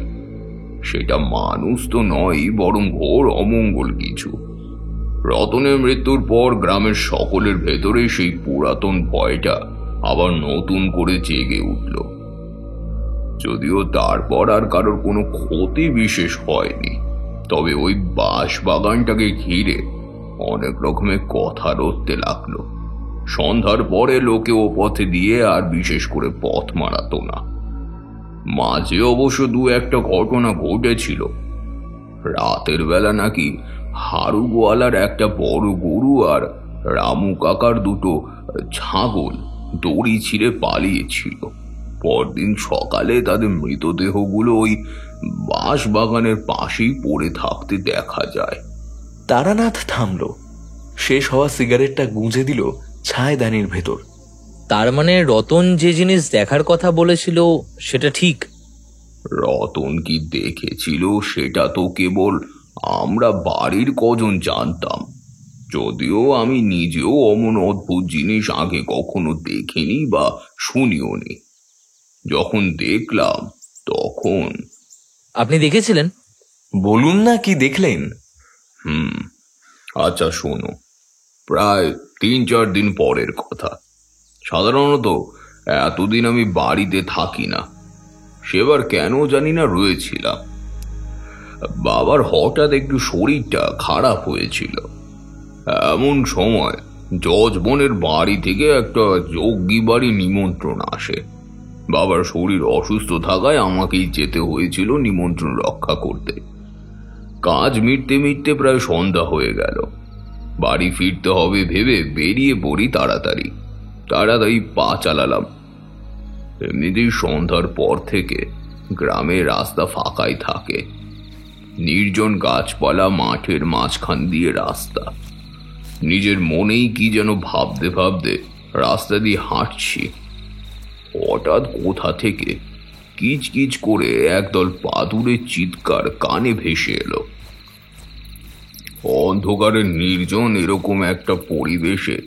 সেটা মানুষ তো নয়, বরং ঘোর অমঙ্গল কিছু। রতনের মৃত্যুর পর গ্রামের সকলের ভেতরে সেই পুরাতন ভয়টা আবার নতুন করে জেগে উঠল। যদিও তারপর আর কারোর কোনো ক্ষতি বিশেষ হয়নি, তবে ওই বাঁশ বাগানটাকে ঘিরে অনেক রকমের কথা রটতে লাগলো। সন্ধ্যার পরে লোকে ও পথে দিয়ে আর বিশেষ করে পথ মারাতো না। মাঝে অবশ্য দু একটা ঘটনা ঘটেছিল। রাতের বেলা নাকি হারু গোয়ালার একটা বড় গরু আর রামু কাকার দুটো ছাগল দড়ি ছিঁড়ে পালিয়েছিল। পরদিন সকালে তাদের মৃতদেহগুলো ওই বাঁশ বাগানের পাশেই পড়ে থাকতে দেখা যায়। তারানাথ থামল। শেষ হওয়া সিগারেটটা গুঁজে দিল ছায়দানির ভেতর। তার মানে রতন যে জিনিস দেখার কথা বলেছিল সেটা ঠিক? রতন কি দেখেছিল সেটা তো কেবল আমরা বাড়ির কজন জানতাম, যদিও আমি নিজেও অমন অদ্ভুত জিনিস আগে কখনো দেখিনি বা শুনিও নি। যখন দেখলাম তখন। আপনি দেখেছিলেন? বলুন না কি দেখলেন। আচ্ছা শোনো, প্রায় 3-4 দিন পরের কথা। সাধারণত এতদিন আমি বাড়িতে থাকি না, সেবার কেন জানি না রয়েছিলাম। বাবার হঠাৎ একটু শরীরটা খারাপ হয়েছিল। এমন সময় জজবনের বাড়ি থেকে একটা যজ্ঞী বাড়ি নিমন্ত্রণ আসে। বাবার শরীর অসুস্থ থাকায় আমাকেই যেতে হয়েছিল নিমন্ত্রণ রক্ষা করতে। কাজ মিটতে মিটতে প্রায় সন্ধ্যা হয়ে গেল। বাড়ি ফিরতে হবে ভেবে বেরিয়ে পড়ি তাড়াতাড়ি পা চালালাম। এমনিতেই সন্ধ্যার পর থেকে গ্রামে রাস্তা ফাঁকাই থাকে। নির্জন গাছপালা, মাঠের মাঝখান দিয়ে রাস্তা। নিজের মনেই কি যেন ভাবতে ভাবতে রাস্তা দিয়ে হাঁটছি। হঠাৎ কোথা থেকে কিচ কিচ করে একদল পাদুরের চিৎকার কানে ভেসে এলো। অন্ধকারের নির্জন এরকম একটা পরিবেশে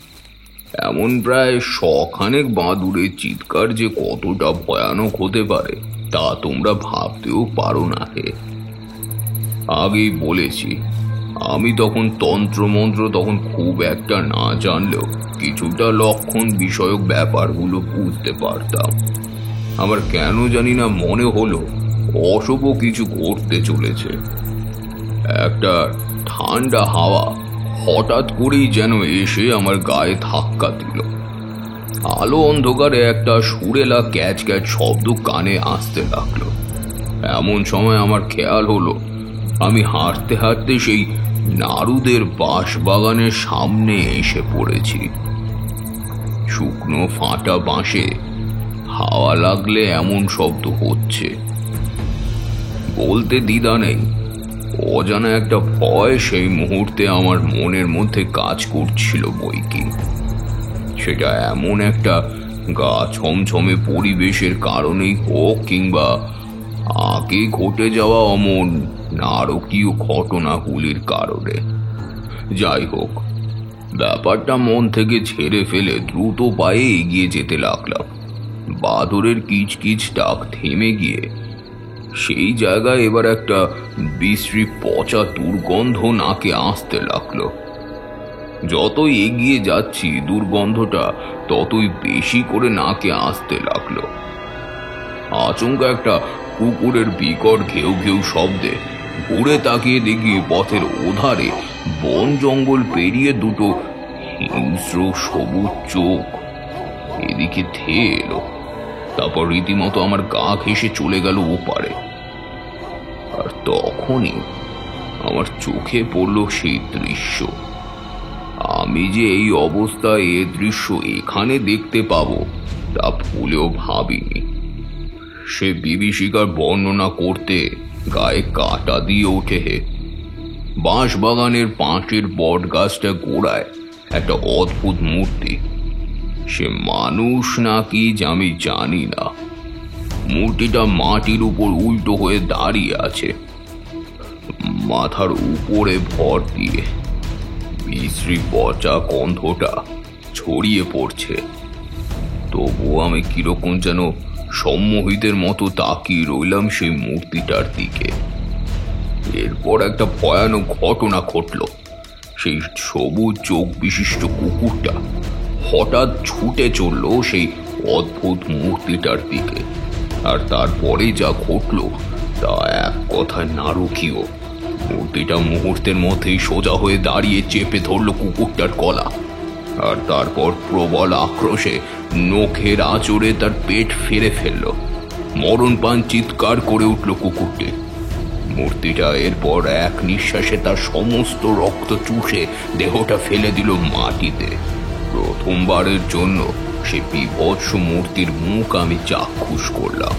এমন প্রায় 100 বাদুড়ের চিৎকার যে কতটা ভয়ানক হতে পারে তা তোমরা ভাবতেও পারো না। হে, আগেই বলেছি আমি তখন তন্ত্রমন্ত্র তখন খুব একটা না জানলেও কিছুটা লক্ষণ বিষয়ক ব্যাপারগুলো বুঝতে পারতাম। আমার কেন জানি না মনে হলো অশুভ কিছু ঘটতে চলেছে। একটা ঠান্ডা হাওয়া হঠাৎ করেই যেন এসে আমার গায়ে ধাক্কা দিল। আলো অন্ধকারে একটা সুরেলা ক্যাচ ক্যাচ শব্দ কানে আসতে লাগলো। এমন সময় আমার খেয়াল হলো আমি হাঁটতে হাঁটতে সেই নারুদের বাঁশ বাগানের সামনে এসে পড়েছি। শুকনো ফাটা বাঁশে হাওয়া লাগলে এমন শব্দ হচ্ছে। বলতে দ্বিধা নেই, অজানা একটা ভয় সেই মুহূর্তে আমার মনের মধ্যে কাজ করছিল বইকি। সেটা এমন একটা গা ছমছমে পরিবেশের কারণেই হোক কিংবা আগে ঘটে যাওয়া অমন নারকীয় ঘটনাগুলির কারণে। যাই হোক, ব্যাপারটা মন থেকে ছেড়ে ফেলে দ্রুত পায়ে এগিয়ে যেতে লাগলাম। বাদরের কিচকিচ ডাক থেমে গিয়ে সেই জায়গায় এবার একটা বিশ্রী পচা দুর্গন্ধ নাকে আসতে লাগলো। যতই এগিয়ে যাচ্ছি দুর্গন্ধটা ততই বেশি করে নাকে আসতে লাগলো। আচমকা একটা কুকুরের বিকট ঘেউ ঘেউ শব্দে ঘুরে তাকিয়ে দেখি পথের ওধারে বন জঙ্গল পেরিয়ে দুটো হিংস্র সবুজ চোখ এদিকে ধেয়ে এলো। তারপর রীতিমতো আমার গা ঘেঁষে চলে গেল ওপারে। আর তখনই আমার চোখে পড়ল সেই দৃশ্য। আমি যে এই অবস্থায় এ দৃশ্য এখানে দেখতে পাবো তা ভুলেও ভাবিনি। সে বিভীষিকার বর্ণনা করতে গায়ে কাটা দিয়ে ওঠে। বাঁশ বাগানের পাঁচের বট গাছটা গোড়ায় একটা অদ্ভুত মূর্তি। সে মানুষ নাকি আমি জানি না। মূর্তিটা মাটির উপর উল্টো হয়ে দাঁড়িয়ে আছে, মাথার উপরে ভর দিয়ে। বিশ্রী পচা গন্ধটা ছড়িয়ে পড়ছে। তবুও আমি কিরকম যেন সম্মোহিতের মতো তাকিয়ে রইলাম সেই মূর্তিটার দিকে। এরপর একটা ভয়ানক ঘটনা ঘটল। সেই সবুজ চোখ বিশিষ্ট কুকুরটা হঠাৎ ছুটে চলল সেই অদ্ভুত মূর্তিটার দিকে। আর তারপরে যা ঘটল তা এক কথায় নারকীয়। মূর্তিটা মুহূর্তের মধ্যেই সোজা হয়ে দাঁড়িয়ে চেপে ধরল কুকুরটার গলা, আর তারপর প্রবল আক্রোশে নখের আঁচড়ে তার পেট ফেরে ফেলল। মরণপান চিৎকার করে উঠল কুকুরটি। মূর্তিটা এরপর এক নিঃশ্বাসে তার সমস্ত রক্ত চুষে দেহটা ফেলে দিল মাটিতে। প্রথমবারের জন্য সেই বিভৎস মূর্তির মুখ আমি চাক্ষুষ করলাম।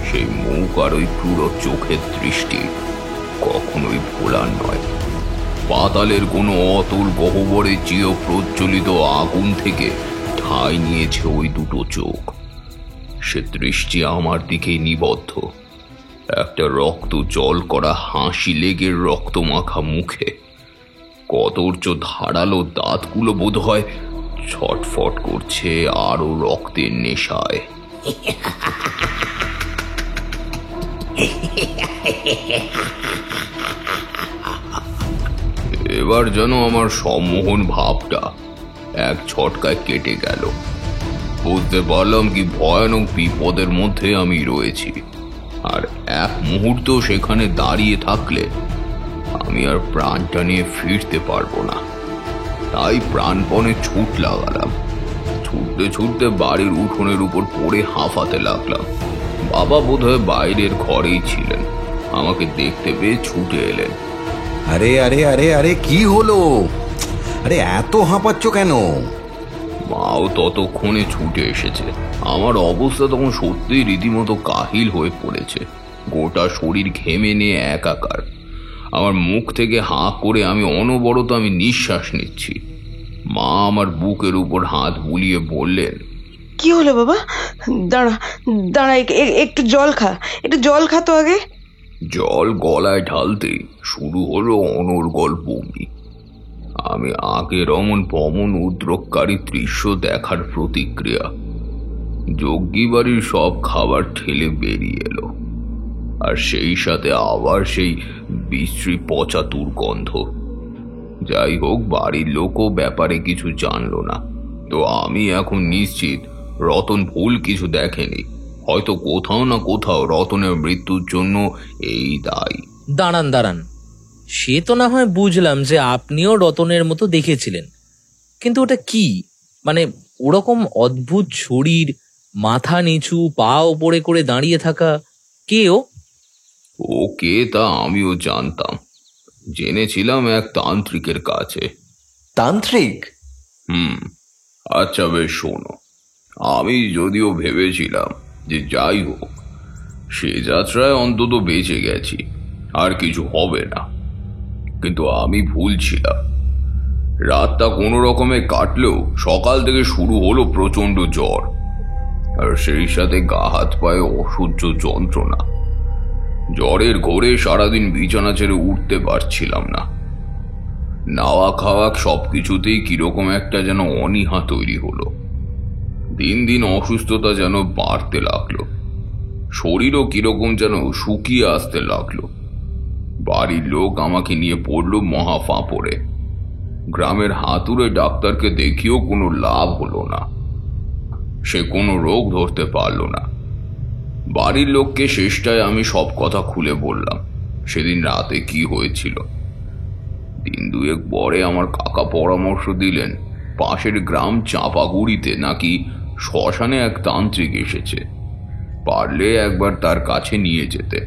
সেই মুখ আর ওই ক্রূর চোখের দৃষ্টি কখনোই ভোলার নয়। পাতালের কোনো অতুল গহ্বরে চির প্রজ্বলিত আগুন থেকে ঠাঁই নিয়েছে ওই দুটো চোখ। সে দৃষ্টি আমার দিকেই নিবদ্ধ। একটা রক্ত জল করা হাসি লেগে রক্তমাখা মুখে কদর্য ধারালো দাঁতগুলো বোধ হয় ছটফট করছে আরো রক্তের নেশায়। এবার যেন আমার সম্মোহন ভাবটা এক ছটকায় কেটে গেল। বুঝতে পারলাম কি ভয়ানক বিপদের মধ্যে আমি রয়েছি, আর এক মুহূর্ত সেখানে দাঁড়িয়ে থাকলে আমি আর প্রাণটা নিয়ে ফিরতে পারবো না। তাই প্রাণপণে ছুট লাগালাম। ছুটতে ছুটতে বাড়ির উঠোনের উপর পড়ে হাঁফাতে লাগলাম। বাবা বোধহয় বাইরের ঘরেই ছিলেন, আমাকে দেখতে পেয়ে ছুটে এলেন। আরে আরে আরে আরে কি হলো? আরে এত হাঁপাচ্ছ কেন? মাও ততক্ষণে ছুটে এসেছে। আমার অবস্থা তখন সত্যিই রীতিমতো কাহিল হয়ে পড়েছে। গোটা শরীর ঘেমে নিয়ে একাকার। আমার মুখ থেকে হাঁ করে আমি অনবরত নিঃশ্বাস নিচ্ছি। মা আমার বুকের উপর হাত বুলিয়ে বললেন, কি হলো বাবা? দাঁড়া দাঁড়া, একটু জল খা, একটু জল খা তো আগে। জল গলায় ঢালতেই শুরু হলো অনর্গল বমি। আমি আগের অমন উদ্রককারী দৃশ্য দেখার প্রতিক্রিয়া। যজ্ঞী বাড়ির সব খাবার ঠেলে বেরিয়ে এলো, আর সেই সাথে আবার সেই বিশ্রী পচা দুর্গন্ধ। যাই হোক, বাড়ির লোকও ব্যাপারে কিছু জানলো না। তো আমি এখন নিশ্চিত রতন ভুল কিছু দেখেনি। হয়তো কোথাও না কোথাও রতনের মৃত্যুর জন্য এই দায়ী। দাঁড়ান দাঁড়ান, সে তো না হয় বুঝলাম যে আপনিও রতনের মতো দেখেছিলেন, কিন্তু ওটা কি? মানে ওরকম অদ্ভুত শরীর, মাথা নিচু, পা ওপরে করে দাঁড়িয়ে থাকা, কে ও? ও কে তা আমিও জানতাম। জেনেছিলাম এক তান্ত্রিকের কাছে। তান্ত্রিক? আচ্ছা বেশ শোনো, আমি যদিও ভেবেছিলাম যে যাই হোক সে যাত্রায় অন্তত বেঁচে গেছি, আর কিছু হবে না, কিন্তু আমি ভুল ছিলাম। রাতটা কোনো রকমে কাটলেও সকাল থেকে শুরু হলো প্রচন্ড জ্বর, আর সেই সাথে গা হাত পায়ে অসহ্য যন্ত্রণা। জ্বরের ঘোরে সারাদিন বিছানা ছেড়ে উঠতে পারছিলাম না। নাওয়া খাওয়া সবকিছুতেই কিরকম একটা যেন অনীহা তৈরি হলো। দিন দিন অসুস্থতা যেন বাড়তে লাগলো, শরীরও কিরকম যেন শুকিয়ে আসতে লাগলো। বাড়ির লোক আমাকে নিয়ে পড়লো মহা ফাঁপড়ে। গ্রামের হাতুড়ে ডাক্তারকে দেখিয়েও কোনো লাভ হলো না, সে কোনো রোগ ধরতে পারলো না। বাড়ির লোককে শেষটায় আমি সব কথা খুলে বললাম, সেদিন রাতে কি হয়েছিল। দিন দুয়েক পরে আমার কাকা পরামর্শ দিলেন পাশের গ্রাম চাঁপাগুড়িতে নাকি শ্মশানে এক তান্ত্রিক এসেছে, পারলে একবার তার কাছে নিয়ে যেতে।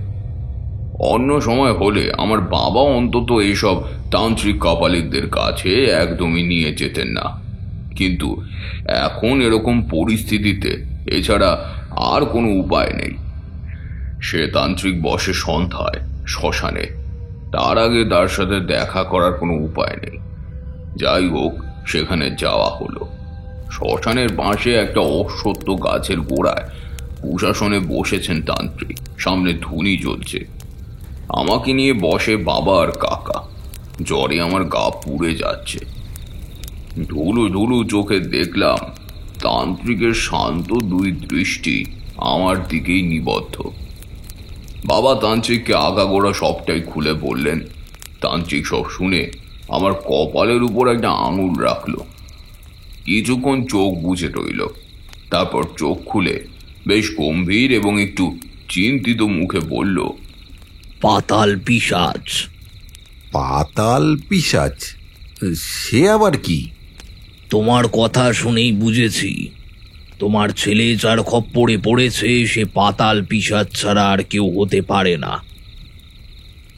অন্য সময় হলে আমার বাবা অন্তত এইসব তান্ত্রিক কাপালিকদের কাছে একদমই নিয়ে যেতেন না, কিন্তু এখন এরকম পরিস্থিতিতে এছাড়া আর কোনো উপায় নেই। সে তান্ত্রিক বসে সন্ধ্যায় শ্মশানে, তার আগে তার সাথে দেখা করার কোনো উপায় নেই। যাই হোক, সেখানে যাওয়া হলো। শ্মশানের পাশে একটা অশ্বত্থ গাছের গোড়ায় কুশাসনে বসেছেন তান্ত্রিক, সামনে ধুনি জ্বলছে। আমাকে নিয়ে বসে বাবা আর কাকা। জ্বরে আমার গা পুড়ে যাচ্ছে। ধুলু ধুলু চোখে দেখলাম তান্ত্রিকের শান্ত দুই দৃষ্টি আমার দিকেই নিবদ্ধ। বাবা তান্ত্রিককে আগাগোড়া সবটাই খুলে বললেন। তান্ত্রিক সব শুনে আমার কপালের উপর একটা আঙুল রাখলো। কিছুক্ষণ চোখ বুজে রইল, তারপর চোখ খুলে বেশ গম্ভীর এবং একটু চিন্তিত মুখে বলল, পাতাল পিশাচ। পাতাল পিশাচ? সে আবার কি? তোমার কথা শুনেই বুঝেছি, তোমার ছেলে যার খপ্পরে পড়েছে সে পাতাল পিশাচ ছাড়া আর কেউ হতে পারে না।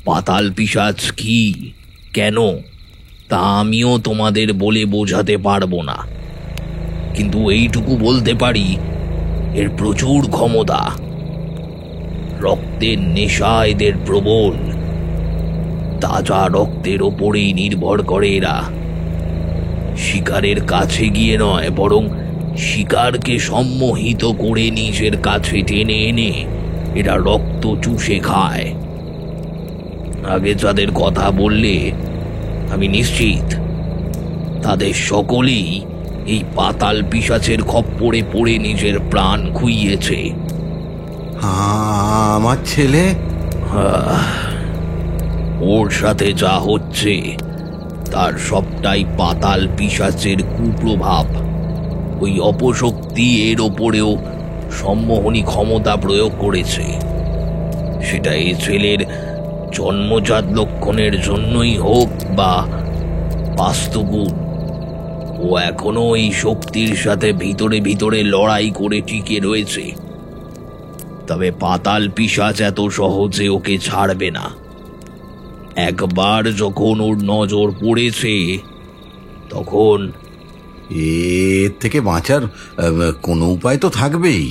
পাতাল পিশাচ কি, কেন, তা আমিও তোমাদের বলে বোঝাতে পারবো না, কিন্তু এইটুকু বলতে পারি এর প্রচুর ক্ষমতা। রক্তের নেশা এদের প্রবল। তাজা রক্তের ওপরেই নির্ভর করে এরা। শিকারের কাছে গিয়ে নয়, বরং শিকারকে সম্মোহিত করে নিজের কাছে টেনে এনে এরা রক্ত চুষে খায়। আগে যাদের কথা বললে আমি নিশ্চিত তাদের সকলেই এই পাতাল পিশাচের খপ্পরে পড়ে নিজের প্রাণ খুইয়েছে। আমার ছেলে? ওর সাথে যা হচ্ছে তার সবটাই পাতাল পিশাচের কুপ্রভাব। ওই অপশক্তি এর ওপরেও সম্মোহনী ক্ষমতা প্রয়োগ করেছে। সেটা এই ছেলের জন্মজাত লক্ষণের জন্যই হোক বা বাস্তবগুণ, ও এখনো এই শক্তির সাথে ভিতরে ভিতরে লড়াই করে টিকে রয়েছে। তবে পাতাল পিশাচ এত সহজে ওকে ছাড়বে না। একবার যখন ওর নজর পড়েছে তখন এর থেকে বাঁচার কোনো উপায় তো থাকবেই।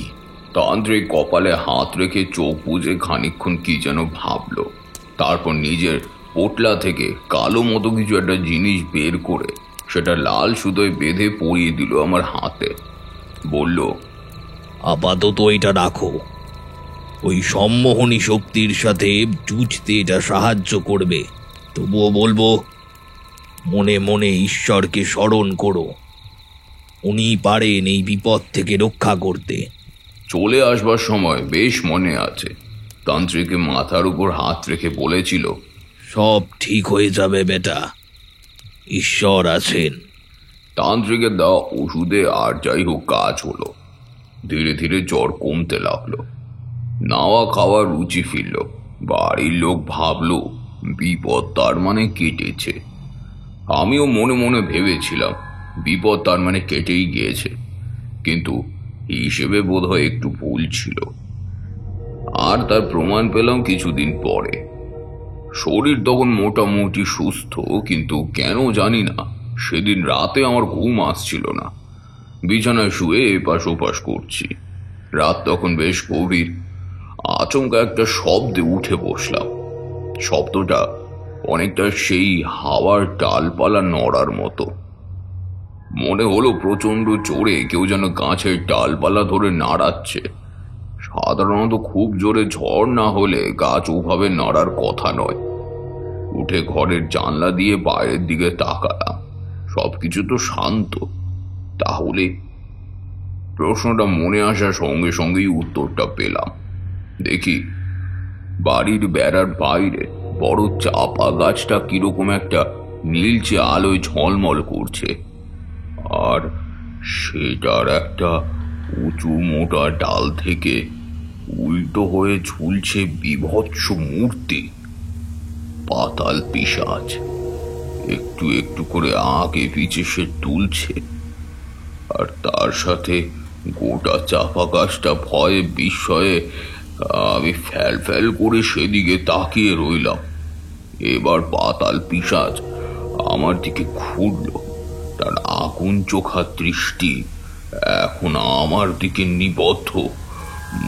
তান্ত্রিক কপালে হাত রেখে চোখ বুজে খানিকক্ষণ কি যেন ভাবল, তারপর নিজের পোটলা থেকে কালো মতো কিছু একটা জিনিস বের করে সেটা লাল সুতোয় বেঁধে পরিয়ে দিল আমার হাতে। বলল, আপাতত এটা রাখো। ওই সম্মোহনী শক্তির সাথে যুঝতে এটা সাহায্য করবে। তবুও বলবো, মনে মনে ঈশ্বরকে স্মরণ করো। উনিই পারেন এই বিপদ থেকে রক্ষা করতে। চলে আসবার সময় বেশ মনে আছে, তান্ত্রিকে মাথার উপর হাত রেখে বলেছিল, সব ঠিক হয়ে যাবে বেটা, ঈশ্বর আছেন। তান্ত্রিকের দেওয়া ওষুধে আর যাই হোক কাজ হলো। ধীরে ধীরে জ্বর কমতে লাগলো, নাওয়া খাওয়ার রুচি ফিরল। বাড়ির লোক ভাবল বিপদ তার মানে কেটেছে। আমিও মনে মনে ভেবেছিলাম বিপদ তার মানে কেটেই গিয়েছে, কিন্তু হিসেবে বোধহয় একটু ভুল ছিল। আর তার প্রমাণ পেলাম কিছুদিন পরে। শরীর তখন মোটামুটি সুস্থ, কিন্তু কেন জানি না সেদিন রাতে আমার ঘুম আসছিল না। বিছানায় শুয়ে এপাশ ওপাশ করছি। রাত তখন বেশ গভীর। আচমকা একটা শব্দে উঠে বসলাম। শব্দটা অনেকটা সেই হাওয়ার ডালপালা নড়ার মতো। মনে হলো প্রচন্ড জোরে কেউ যেন গাছের ডালপালা ধরে নাড়াচ্ছে। সাধারণত খুব জোরে ঝড় না হলে গাছ ওভাবে নাড়ার কথা নয়। উঠে ঘরের জানলা দিয়ে বাইরের দিকে তাকালাম, সবকিছু তো শান্ত। তাহলে প্রশ্নটা মনে আসার সঙ্গে সঙ্গেই উত্তরটা পেলাম। দেখি বাড়ির বেড়ার বাইরে বড় চাপা গাছটা কিরকম একটা নীলচে আলোয় ঝলমল করছে, আর সেটার একটা উঁচু মোটা ডাল থেকে উল্টো হয়ে ঝুলছে বিভৎস মূর্তি। পাতাল পিশাচ একটু একটু করে আগে পিছে সে তুলছে, আর তার সাথে গোটা চাপা গাছটা ভয়ে বিস্ময়ে। আমি ফ্যাল ফ্যাল করে সেদিকে তাকিয়ে রইলাম। এবার পাতাল পিশাচ আমার দিকে ঘুরল। তার আগুন চোখা দৃষ্টি এখন আমার দিকে নিবদ্ধ,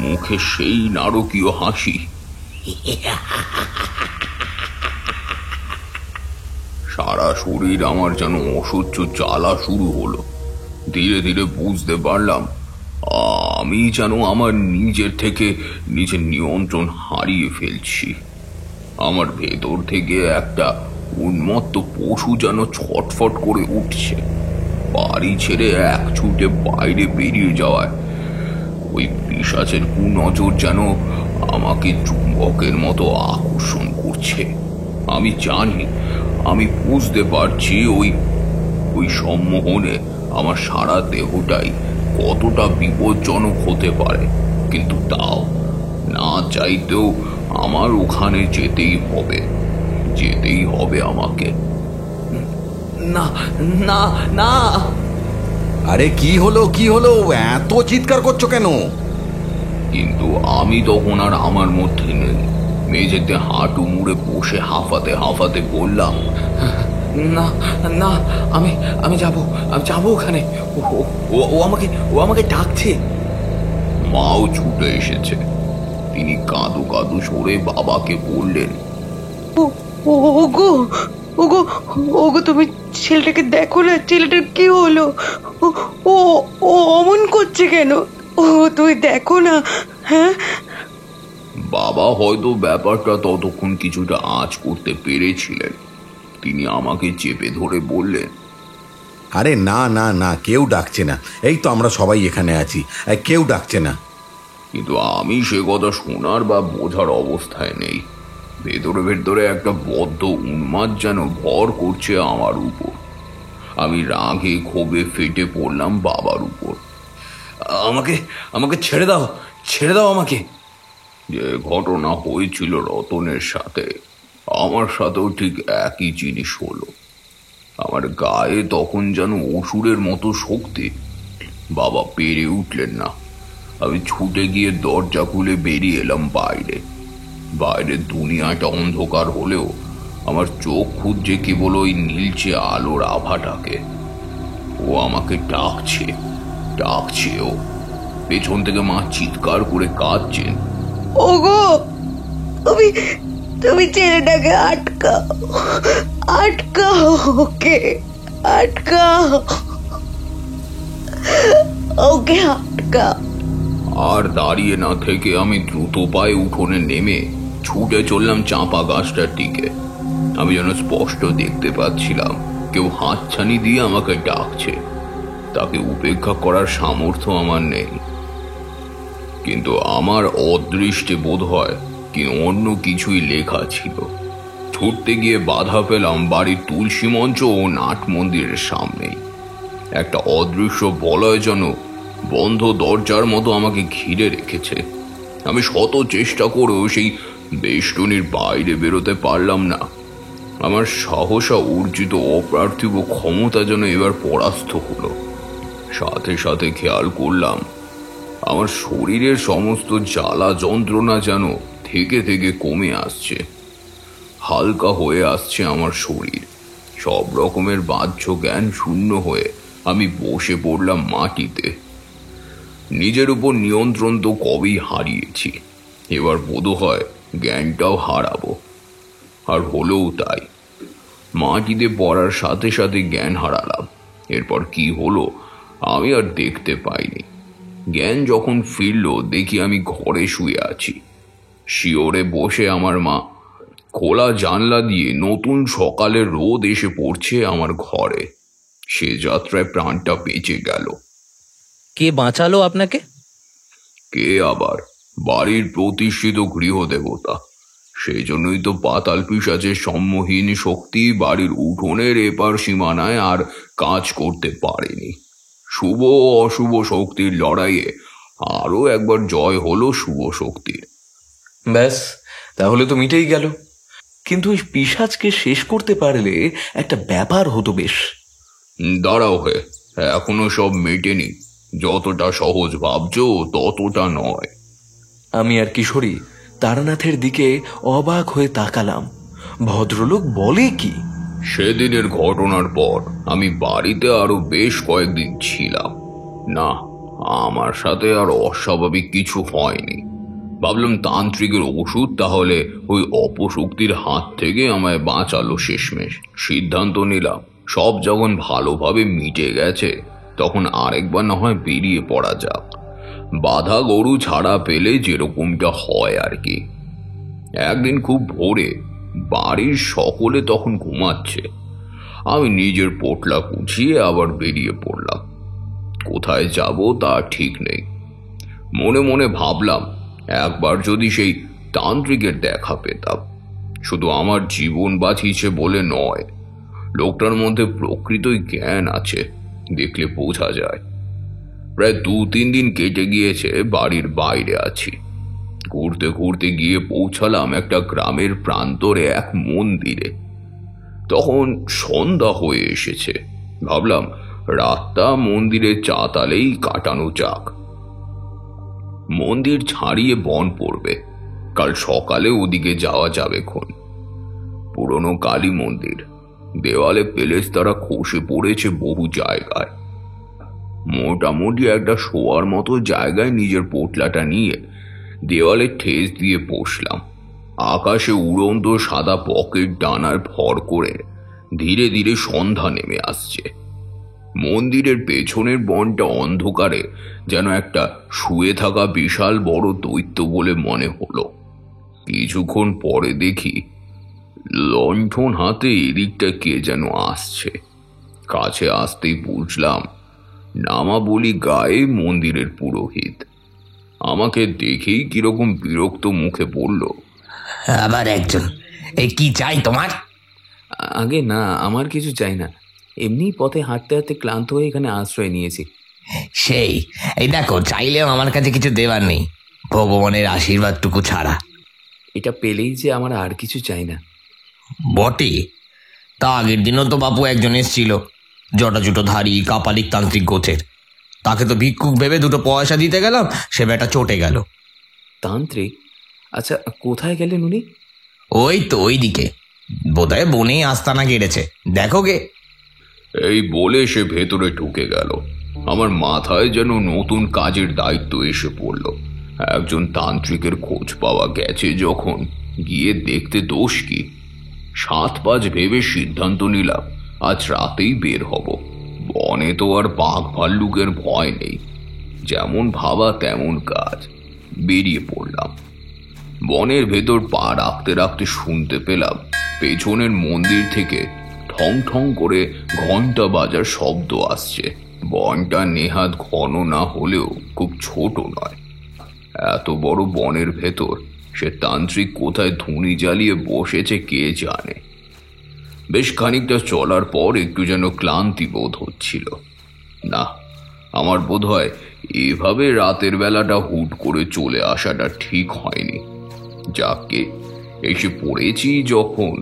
মুখে সেই নারকীয় হাসি। সারা শরীর আমার যেন অসহ্য জ্বালা শুরু হলো। ধীরে ধীরে বুঝতে পারলাম আমি যেন আমার নিজের থেকে নিজের নিয়ন্ত্রণ হারিয়ে ফেলছি। আমার ভেতর থেকে একটা উন্মত্ত পশু যেন ছটফট করে উঠছে। বাড়ি ছেড়ে এক ছুটে বাইরে বেরিয়ে যাওয়ায় ওই পিশাচের কুনজর যেন আমাকে চুম্বকের মতো আকর্ষণ করছে। আমি জানি আমি বুঝতে পারছি ওই ওই সম্মোহনে আমার সারা দেহটাই কতটা বিপজ্জনক হতে পারে, কিন্তু তাও না চাইতেও আমার ওখানে যেতেই হবে আমাকে। না না না। আরে কি হলো এত চিৎকার করছো কেন? কিন্তু আমি তখন আর আমার মধ্যে নেই। মেঝেতে হাঁটু মুড়ে বসে হাঁফাতে বললাম, না না, আমি যাবো ওখানে। ও আমাকে ডাকছে। মাও ছুটে এসেছে। তিনি কাঁদু সরে বাবাকে বললেন, ওগো ওগো ওগো, তুমি ছেলেটাকে দেখো না, ছেলেটার কি হলো? ও ও অমন করছে কেন? ও তুমি দেখো না। হ্যাঁ, বাবা হয়তো ব্যাপারটা ততক্ষণ কিছুটা আঁচ করতে পেরেছিলেন। তিনি আমাকে চেপে ধরে বললেন, আরে না না না, কেউ ডাকছে না, এই তো আমরা সবাই এখানে আছি, কেউ ডাকছে না। কিন্তু আমি সে কথা শোনার বা বোঝার অবস্থায় নেই। ভেতরে একটা বদ্ধ উন্মাদ যেন ভর করছে আমার উপর। আমি রাগে ক্ষোভে ফেটে পড়লাম বাবার উপর। আমাকে ছেড়ে দাও আমাকে। যে ঘটনা হয়েছিল রতনের সাথে, আমার সাথেও ঠিক একই জিনিস হলো। আমার গায়ে তখন যেন অসুরের মতো শক্তি। বাবা পেরে উঠলেন না। আমি ছুটে গিয়ে দরজা খুলে বেরিয়ে এলাম বাইরে দুনিয়াটা অন্ধকার হলেও আমার চোখ খুঁজছে কেবল ওই নীলচে আলোর আভাটাকে। ও আমাকে ডাকছে ও। পেছন থেকে মা চিৎকার করে কাঁদছেন, ওগো তুমি তুমি ছেলেটাকে আটকাও ওকে আটকাও। আর দাঁড়িয়ে না থেকে আমি দ্রুত পায়ে উঠোনে নেমে ছুটে চললাম চাঁপা গাছটার দিকে। আমি যেন স্পষ্ট দেখতে পাচ্ছিলাম কেউ হাতছানি দিয়ে আমাকে ডাকছে। তাকে উপেক্ষা করার সামর্থ্য আমার নেই, কিন্তু আমার অদৃষ্টে বোধ হয় কি অন্য কিছুই লেখা ছিল। ছুটতে গিয়ে বাধা পেলাম বাড়ির তুলসী মঞ্চ ও নাট মন্দিরের সামনেই। একটা অদৃশ্য বলয় যেন বন্ধ দরজার মতো আমাকে ঘিরে রেখেছে। আমি শত চেষ্টা করেও সেই বেষ্টনীর বাইরে বেরোতে পারলাম না। আমার সাহসা অর্জিত অপার্থিব ক্ষমতা যেন এবার পরাস্ত হলো। সাথে খেয়াল করলাম আমার শরীরের সমস্ত জ্বালা যন্ত্রণা যেন থেকে কমে আসছে। হালকা হয়ে আসছে আমার শরীর। সব রকমের বাহ্য জ্ঞান শূন্য হয়ে আমি বসে পড়লাম মাটিতে। নিজের উপর নিয়ন্ত্রণ তো কবেই হারিয়েছি, এবার বোধহয় জ্ঞানটাও হারাবো। আর হলেও তাই। মাটিতে পড়ার সাথে জ্ঞান হারালাম। এরপর কি হলো আমি আর দেখতে পাইনি। জ্ঞান যখন ফিরল দেখি আমি ঘরে শুয়ে আছি। শিওরে বসে আমার মা। খোলা জানলা দিয়ে নতুন সকালের রোদ এসে পড়ছে আমার ঘরে। সে যাত্রায় প্রাণটা বেঁচে গেল। কে বাঁচালো আপনাকে? কে আবার? বাড়ির প্রতিষ্ঠিত গৃহদেবতা। সেই জন্যই তো পাতাল পিশাচের সম্মোহীন শক্তি বাড়ির উঠোনের এপার সীমানায় আর কাজ করতে পারেনি। শুভ ও অশুভ শক্তির লড়াইয়ে আরো একবার জয় হলো শুভ শক্তির। ব্যাস, তাহলে তো মিটেই গেল। কিন্তু ওই পিশাচকে শেষ করতে পারলে একটা ব্যাপার হতো বেশ। দাঁড়াও এখনো সব মেটেনি। যতটা সহজ ভাবছো ততটা নয়। আমি আর কিশোরী তারানাথের দিকে অবাক হয়ে তাকালাম। ভদ্রলোক বলে কি? সেদিনের ঘটনার পর আমি বাড়িতে আরো বেশ কয়েকদিন ছিলাম না। আমার সাথে আর অস্বাভাবিক কিছু হয়নি। ভাবলাম তান্ত্রিকের ওষুধ তাহলে ওই অপশক্তির হাত থেকে আমায় বাঁচালো শেষমেশ। সিদ্ধান্ত নিলাম সব যখন ভালোভাবে মিটে গেছে তখন আরেকবার না হয় বেরিয়ে পড়া যাক। বাধা গরু ছাড়া পেলে যেরকমটা হয় আর কি। একদিন খুব ভোরে বাড়ির সকলে তখন ঘুমাচ্ছে। আমি নিজের পোটলা গুছিয়ে আবার বেরিয়ে পড়লাম। কোথায় যাব তা ঠিক নেই। মনে ভাবলাম একবার যদি সেই তান্ত্রিকের দেখা পেতাম। শুধু আমার জীবন বাঁচিয়েছে বলে নয়, লোকটার মধ্যে প্রকৃতই জ্ঞান আছে, দেখলে বোঝা যায়। প্রায় 2-3 দিন কেটে গিয়েছে বাড়ির বাইরে আছি। ঘুরতে ঘুরতে গিয়ে পৌঁছালাম একটা গ্রামের প্রান্তরে এক মন্দিরে। তখন সন্ধ্যা হয়ে এসেছে। ভাবলাম রাতটা মন্দিরের চাতালেই কাটানো যাক। মন্দির ছাড়িয়ে বন পড়বে, কাল সকালে ওদিকে যাওয়া যাবে খন। পুরনো কালী মন্দির, দেওয়ালে পেলেস্তারা খসে পড়েছে বহু জায়গায়। মোটামুটি একটা শোয়ার মতো জায়গায় নিজের পোটলাটা নিয়ে দেওয়ালে ঠেস দিয়ে বসলাম। আকাশে উড়ন্ত সাদা পকেট ডানার ভর করে ধীরে ধীরে সন্ধ্যা নেমে আসছে। মন্দিরের পেছনের বনটা অন্ধকারে যেন একটা শুয়ে থাকা বিশাল বড় দৈত্য বলে মনে হলো। কিছুক্ষণ পরে দেখি লণ্ঠন হাতে এদিকটা কে যেন আসছে। কাছে আসতেই বুঝলাম নামাবলী গায়ে মন্দিরের পুরোহিত। আমাকে দেখেই কিরকম বিরক্ত মুখে বলল, আবার একজন, কি চাই তোমার? আগে না, আমার কিছু চাই না, এমনি পথে হাঁটতে হাঁটতে ক্লান্ত হয়ে এখানে আশ্রয় নিয়েছি। সেই এই দেখো, চাইলেও আমার কাছে কিছু দেবার নেই, ভগবানের আশীর্বাদটুকু ছাড়া। এটা পেলেই যে আমার আর কিছু চাই না। বটে, তা আগের দিনও তো বাপু একজন এসেছিল, জটাজুটোধারী কাপালিক তান্ত্রিক গোছের। তাকে তো ভিক্ষুক ভেবে 2 পয়সা দিতে গেলাম, সে বেটা চটে গেল। তান্ত্রিক? আচ্ছা, কোথায় গেলেন উনি? ওই তো ওইদিকে, বোধহয় বনে আস্তানা গেড়েছে, দেখো গে। এই বলে সে ভেতরে ঢুকে গেল। আমার মাথায় যেন নতুন কাজের দায়িত্ব এসে পড়ল। একজন তান্ত্রিকের খোঁজ পাওয়া গেছে যখন, গিয়ে দেখতে দোষ কি? 7-5 ভেবে সিদ্ধান্ত নিলাম আজ রাতেই বের হব। বনে তো আর বাঘ ভাল্লুকের ভয় নেই। যেমন ভাবা তেমন কাজ। বেরিয়ে পড়লাম। বনের ভেতর পা রাখতে রাখতে শুনতে পেলাম পেছনের মন্দির থেকে ঠং ঠং করে ঘন্টা বাজার শব্দ আসছে। বনটা নেহাত ঘন না হলেও খুব ছোট নয়। এত বড় বনের ভেতর সে তান্ত্রিক কোথায় ধুনি জ্বালিয়ে বসেছে কে জানে। বেশ খানিকটা চলার পর একটু যেন ক্লান্তি বোধ হচ্ছিল। না, আমার বোধ হয় এভাবে রাতের বেলাটা হুট করে চলে আসাটা ঠিক হয়নি। যাকে এসে পড়েছি যখন,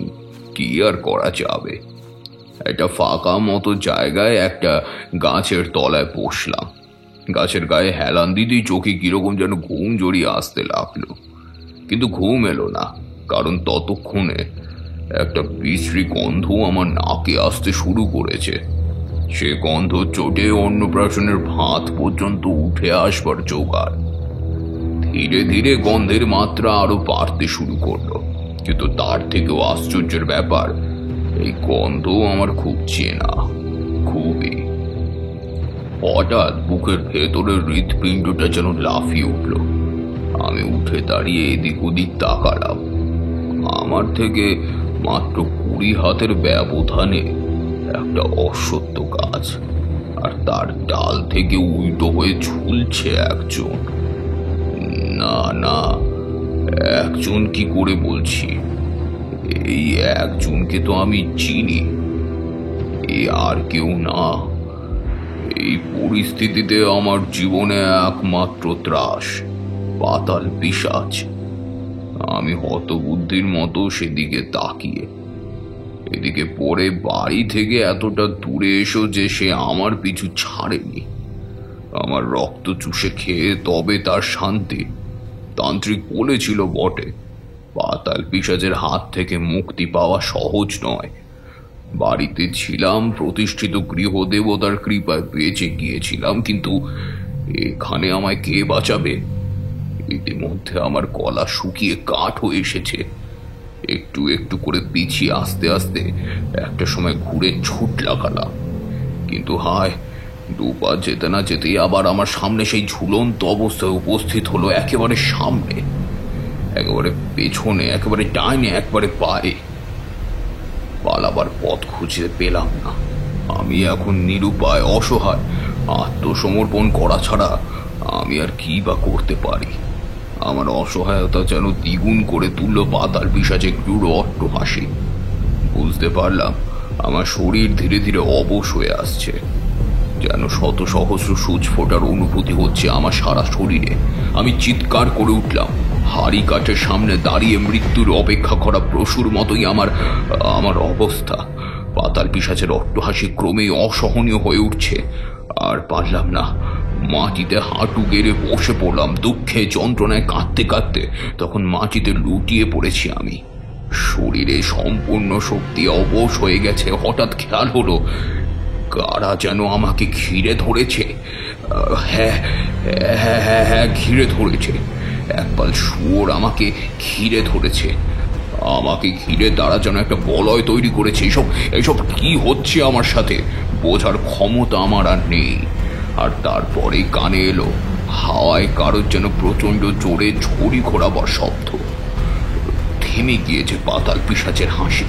কি আর করা যাবে। একটা ফাঁকা মতো জায়গায় একটা গাছের তলায় বসলাম। গাছের গায়ে হেলান দিতেই চোখে কিরকম যেন ঘুম জড়িয়ে আসতে লাগলো, কিন্তু ঘুম এলো না, কারণ ততক্ষণে একটা বিশ্রী গন্ধ আমার নাকে আসতে শুরু করেছে। সে গন্ধ চোটে অন্নপ্রাশনের ভাত পর্যন্ত উঠে আসবার জোগাড়। ধীরে ধীরে গন্ধের মাত্রা আরো বাড়তে শুরু করলো, কিন্তু তার থেকেও আশ্চর্যের ব্যাপার, এই গন্ধ আমার খুব চেনা, খুবই। হঠাৎ বুকের ভেতরের হৃৎপিণ্ডটা যেন লাফিয়ে উঠল। আমি উঠে দাঁড়িয়ে এদিক ওদিক তাকালাম। আমার থেকে মাত্র 20 হাতের ব্যবধানে একটা অশ্বত্থ গাছ, আর তার ডাল থেকে উল্টো হয়ে ঝুলছে একজন। না না, একজন কি করে বলছি, এই একজনকে তো আমি চিনি। এ আর কেউ না। এই পরিস্থিতিতে আমার জীবনে একমাত্র ত্রাস পাতাল পিশাচ। আমি হতবুদ্ধির মতো সেদিকে তাকিয়ে, এদিকে পরে বাড়ি থেকে এতটা দূরে এসো যে সে আমার পিছু ছাড়েনি। আমার রক্ত চুষে খেয়ে তবে তার শান্তি। তান্ত্রিক বলেছিল বটে, পাতাল পিশাচের হাত থেকে মুক্তি পাওয়া সহজ নয়। বাড়িতে ছিলাম, প্রতিষ্ঠিত গৃহদেবতার কৃপায় বেঁচে গিয়েছিলাম, কিন্তু এখানে আমায় কে বাঁচাবে? ইতিমধ্যে আমার গলা শুকিয়ে কাঠ হয়ে এসেছে। একটু একটু করে পিছিয়ে আস্তে আস্তে একটা সময় ঘুরে ছুট লাগালাম, কিন্তু হায়, 2 পা যেতে না যেতেই আবার আমার সামনে সেই ঝুলন্ত অবস্থায় উপস্থিত হলো। একেবারে সামনে, একেবারে পেছনে, একেবারে ডাইনে, একবারে পায়ে। পালাবার পথ খুঁজে পেলাম না। আমি এখন নিরুপায়, অসহায়। আত্মসমর্পণ করা ছাড়া আমি আর কি বা করতে পারি? আমার অসহায়তা যেন দ্বিগুণ করে তুলল পাতাল পিশাচের ক্রূর অট্টহাসি। বুঝতে পারলাম আমার শরীর ধীরে ধীরে অবশ হয়ে আসছে, যেন শত সহস্র সূচ ফোটার অনুভূতি হচ্ছে আমার সারা শরীরে। আমি চিৎকার করে উঠলাম। হাড়ি কাঠের সামনে দাঁড়িয়ে মৃত্যুর অপেক্ষা করা পশুর মতোই আমার অবস্থা। পাতাল পিশাচের অট্টহাসি ক্রমেই অসহনীয় হয়ে উঠছে। আর পারলাম না, মাটিতে হাঁটু গেড়ে বসে পড়লাম, দুঃখে যন্ত্রণায় কাঁদতে কাঁদতে। তখন মাটিতে লুটিয়ে পড়েছি আমি, শরীরে সম্পূর্ণ শক্তি অবশ হয়ে গেছে। হঠাৎ খেয়াল হলো কারা যেন আমাকে ঘিরে ধরেছে। হ্যাঁ হ্যাঁ হ্যাঁ হ্যাঁ, ঘিরে ধরেছে। একপাল শুয়োর আমাকে ঘিরে ধরেছে। আমাকে ঘিরে তারা যেন একটা বলয় তৈরি করেছে। এসব কি হচ্ছে আমার সাথে বোঝার ক্ষমতা আমার আর নেই। আর তারপরে কানে এলো হাওয়ায় কারোর যেন প্রচন্ড জোরে ঝড়ি ঘোরাবার শব্দ। থেমে গিয়েছে পাতাল পিশাচের হাসি।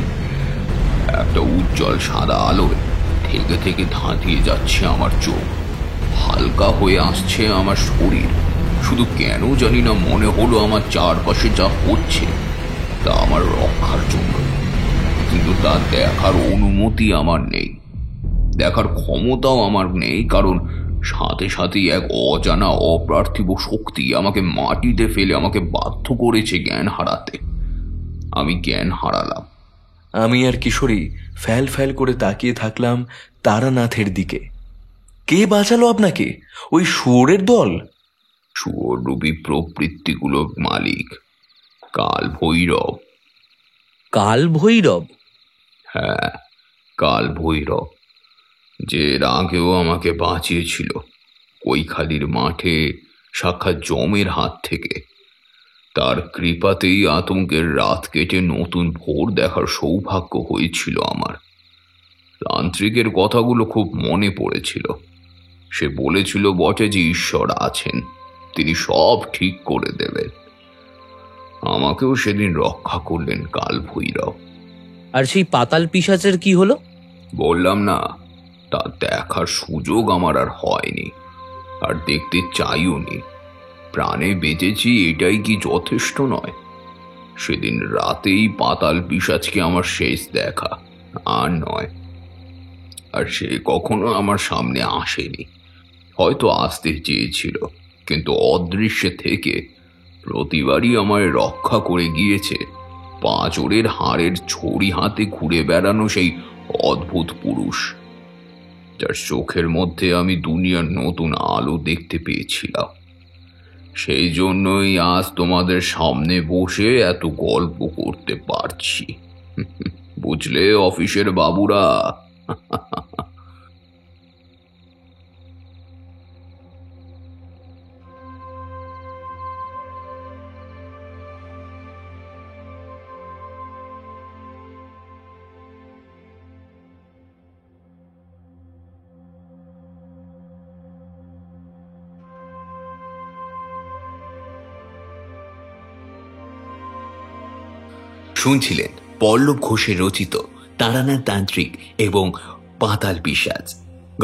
একটা উজ্জ্বল সাদা আলোয় থেকে থেকে ধাঁধিয়ে যাচ্ছে আমার চোখ, হালকা হয়ে আসছে আমার শরীর। শুধু কেন জানি না মনে হলো আমার চারপাশে যা হচ্ছে তা আমার রক্ষার জন্য, কিন্তু তা দেখার অনুমতি আমার নেই, দেখার ক্ষমতাও আমার নেই। কারণ সাথে সাথেই এক অজানা অপার্থিব শক্তি আমাকে মাটিতে ফেলে আমাকে বাধ্য করেছে জ্ঞান হারাতে। আমি জ্ঞান হারালাম। আমি আর কিশোরী ফ্যাল ফ্যাল করে তাকিয়ে থাকলাম তারানাথের দিকে। কে বাঁচালো আপনাকে? ওই শুয়োরের দল? শুয়োররূপী প্রবৃত্তিগুলোর মালিক কাল ভৈরব। কাল ভৈরব? হ্যাঁ, কাল ভৈরব, যে এর আগেও আমাকে বাঁচিয়েছিল কৈখালির মাঠে সাক্ষাৎ যমের হাত থেকে। তার কৃপাতেই আতঙ্কের রাত কেটে নতুন ভোর দেখার সৌভাগ্য হয়েছিল আমার। তান্ত্রিকের কথাগুলো খুব মনে পড়েছিল। সে বলেছিল বটে যে ঈশ্বর আছেন, তিনি সব ঠিক করে দেবেন। আমাকেও সেদিন রক্ষা করলেন কাল ভৈরব। আর সেই পাতাল পিশাচের কি হলো? বললাম না, তা দেখার সুযোগ আমার আর হয়নি, আর দেখতে চাইও নি। প্রাণে বেঁচেছি এটাই কি যথেষ্ট নয়? সেদিন রাতেই পাতাল পিশাচকে আমার শেষ দেখা, আর নয়। আর সে কখনো আমার সামনে আসেনি। হয়তো আসতে চেয়েছিল, কিন্তু অদৃশ্যে থেকে প্রতিবারই আমায় রক্ষা করে গিয়েছে পাঁচরের হাড়ের ছড়ি হাতে ঘুরে বেড়ানো সেই অদ্ভুত পুরুষ, যার চোখের মধ্যে আমি দুনিয়ার নতুন আলো দেখতে পেয়েছিলাম। সেই জন্যই আজ তোমাদের সামনে বসে এত গল্প করতে পারছি, বুঝলে অফিসের বাবুরা। শুনছিলেন পল্লব ঘোষের রচিত তারানাথ তান্ত্রিক এবং পাতাল পিশাচ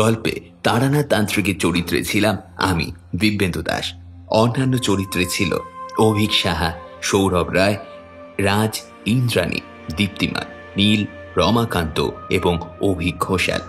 গল্পে। তারানাথ তান্ত্রিকের চরিত্রে ছিলাম আমি, দিব্যেন্দু দাস। অন্যান্য চরিত্রে ছিল অভিক সাহা, সৌরভ রায়, রাজ, ইন্দ্রাণী, দীপ্তিমান, নীল, রমাকান্ত এবং অভিক ঘোষাল।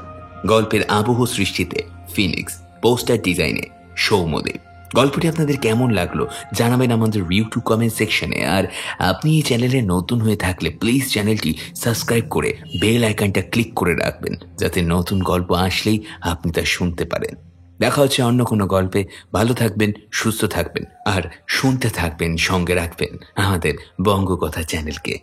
গল্পের আবহ সৃষ্টিতে ফিনিক্স, পোস্টার ডিজাইনে সৌম্যদেব। গল্পটি আপনাদের কেমন লাগলো জানাবেন আমাদের ইউটিউব কমেন্ট সেকশনে। আর আপনি এই চ্যানেলে নতুন হয়ে থাকলে প্লিজ চ্যানেলটি সাবস্ক্রাইব করে বেল আইকনটা ক্লিক করে রাখবেন, যাতে নতুন গল্প আসলেই আপনি তা শুনতে পারেন। দেখা হচ্ছে অন্য কোনো গল্পে। ভালো থাকবেন, সুস্থ থাকবেন আর শুনতে থাকবেন, সঙ্গে রাখবেন আমাদের বঙ্গকথা চ্যানেলকে।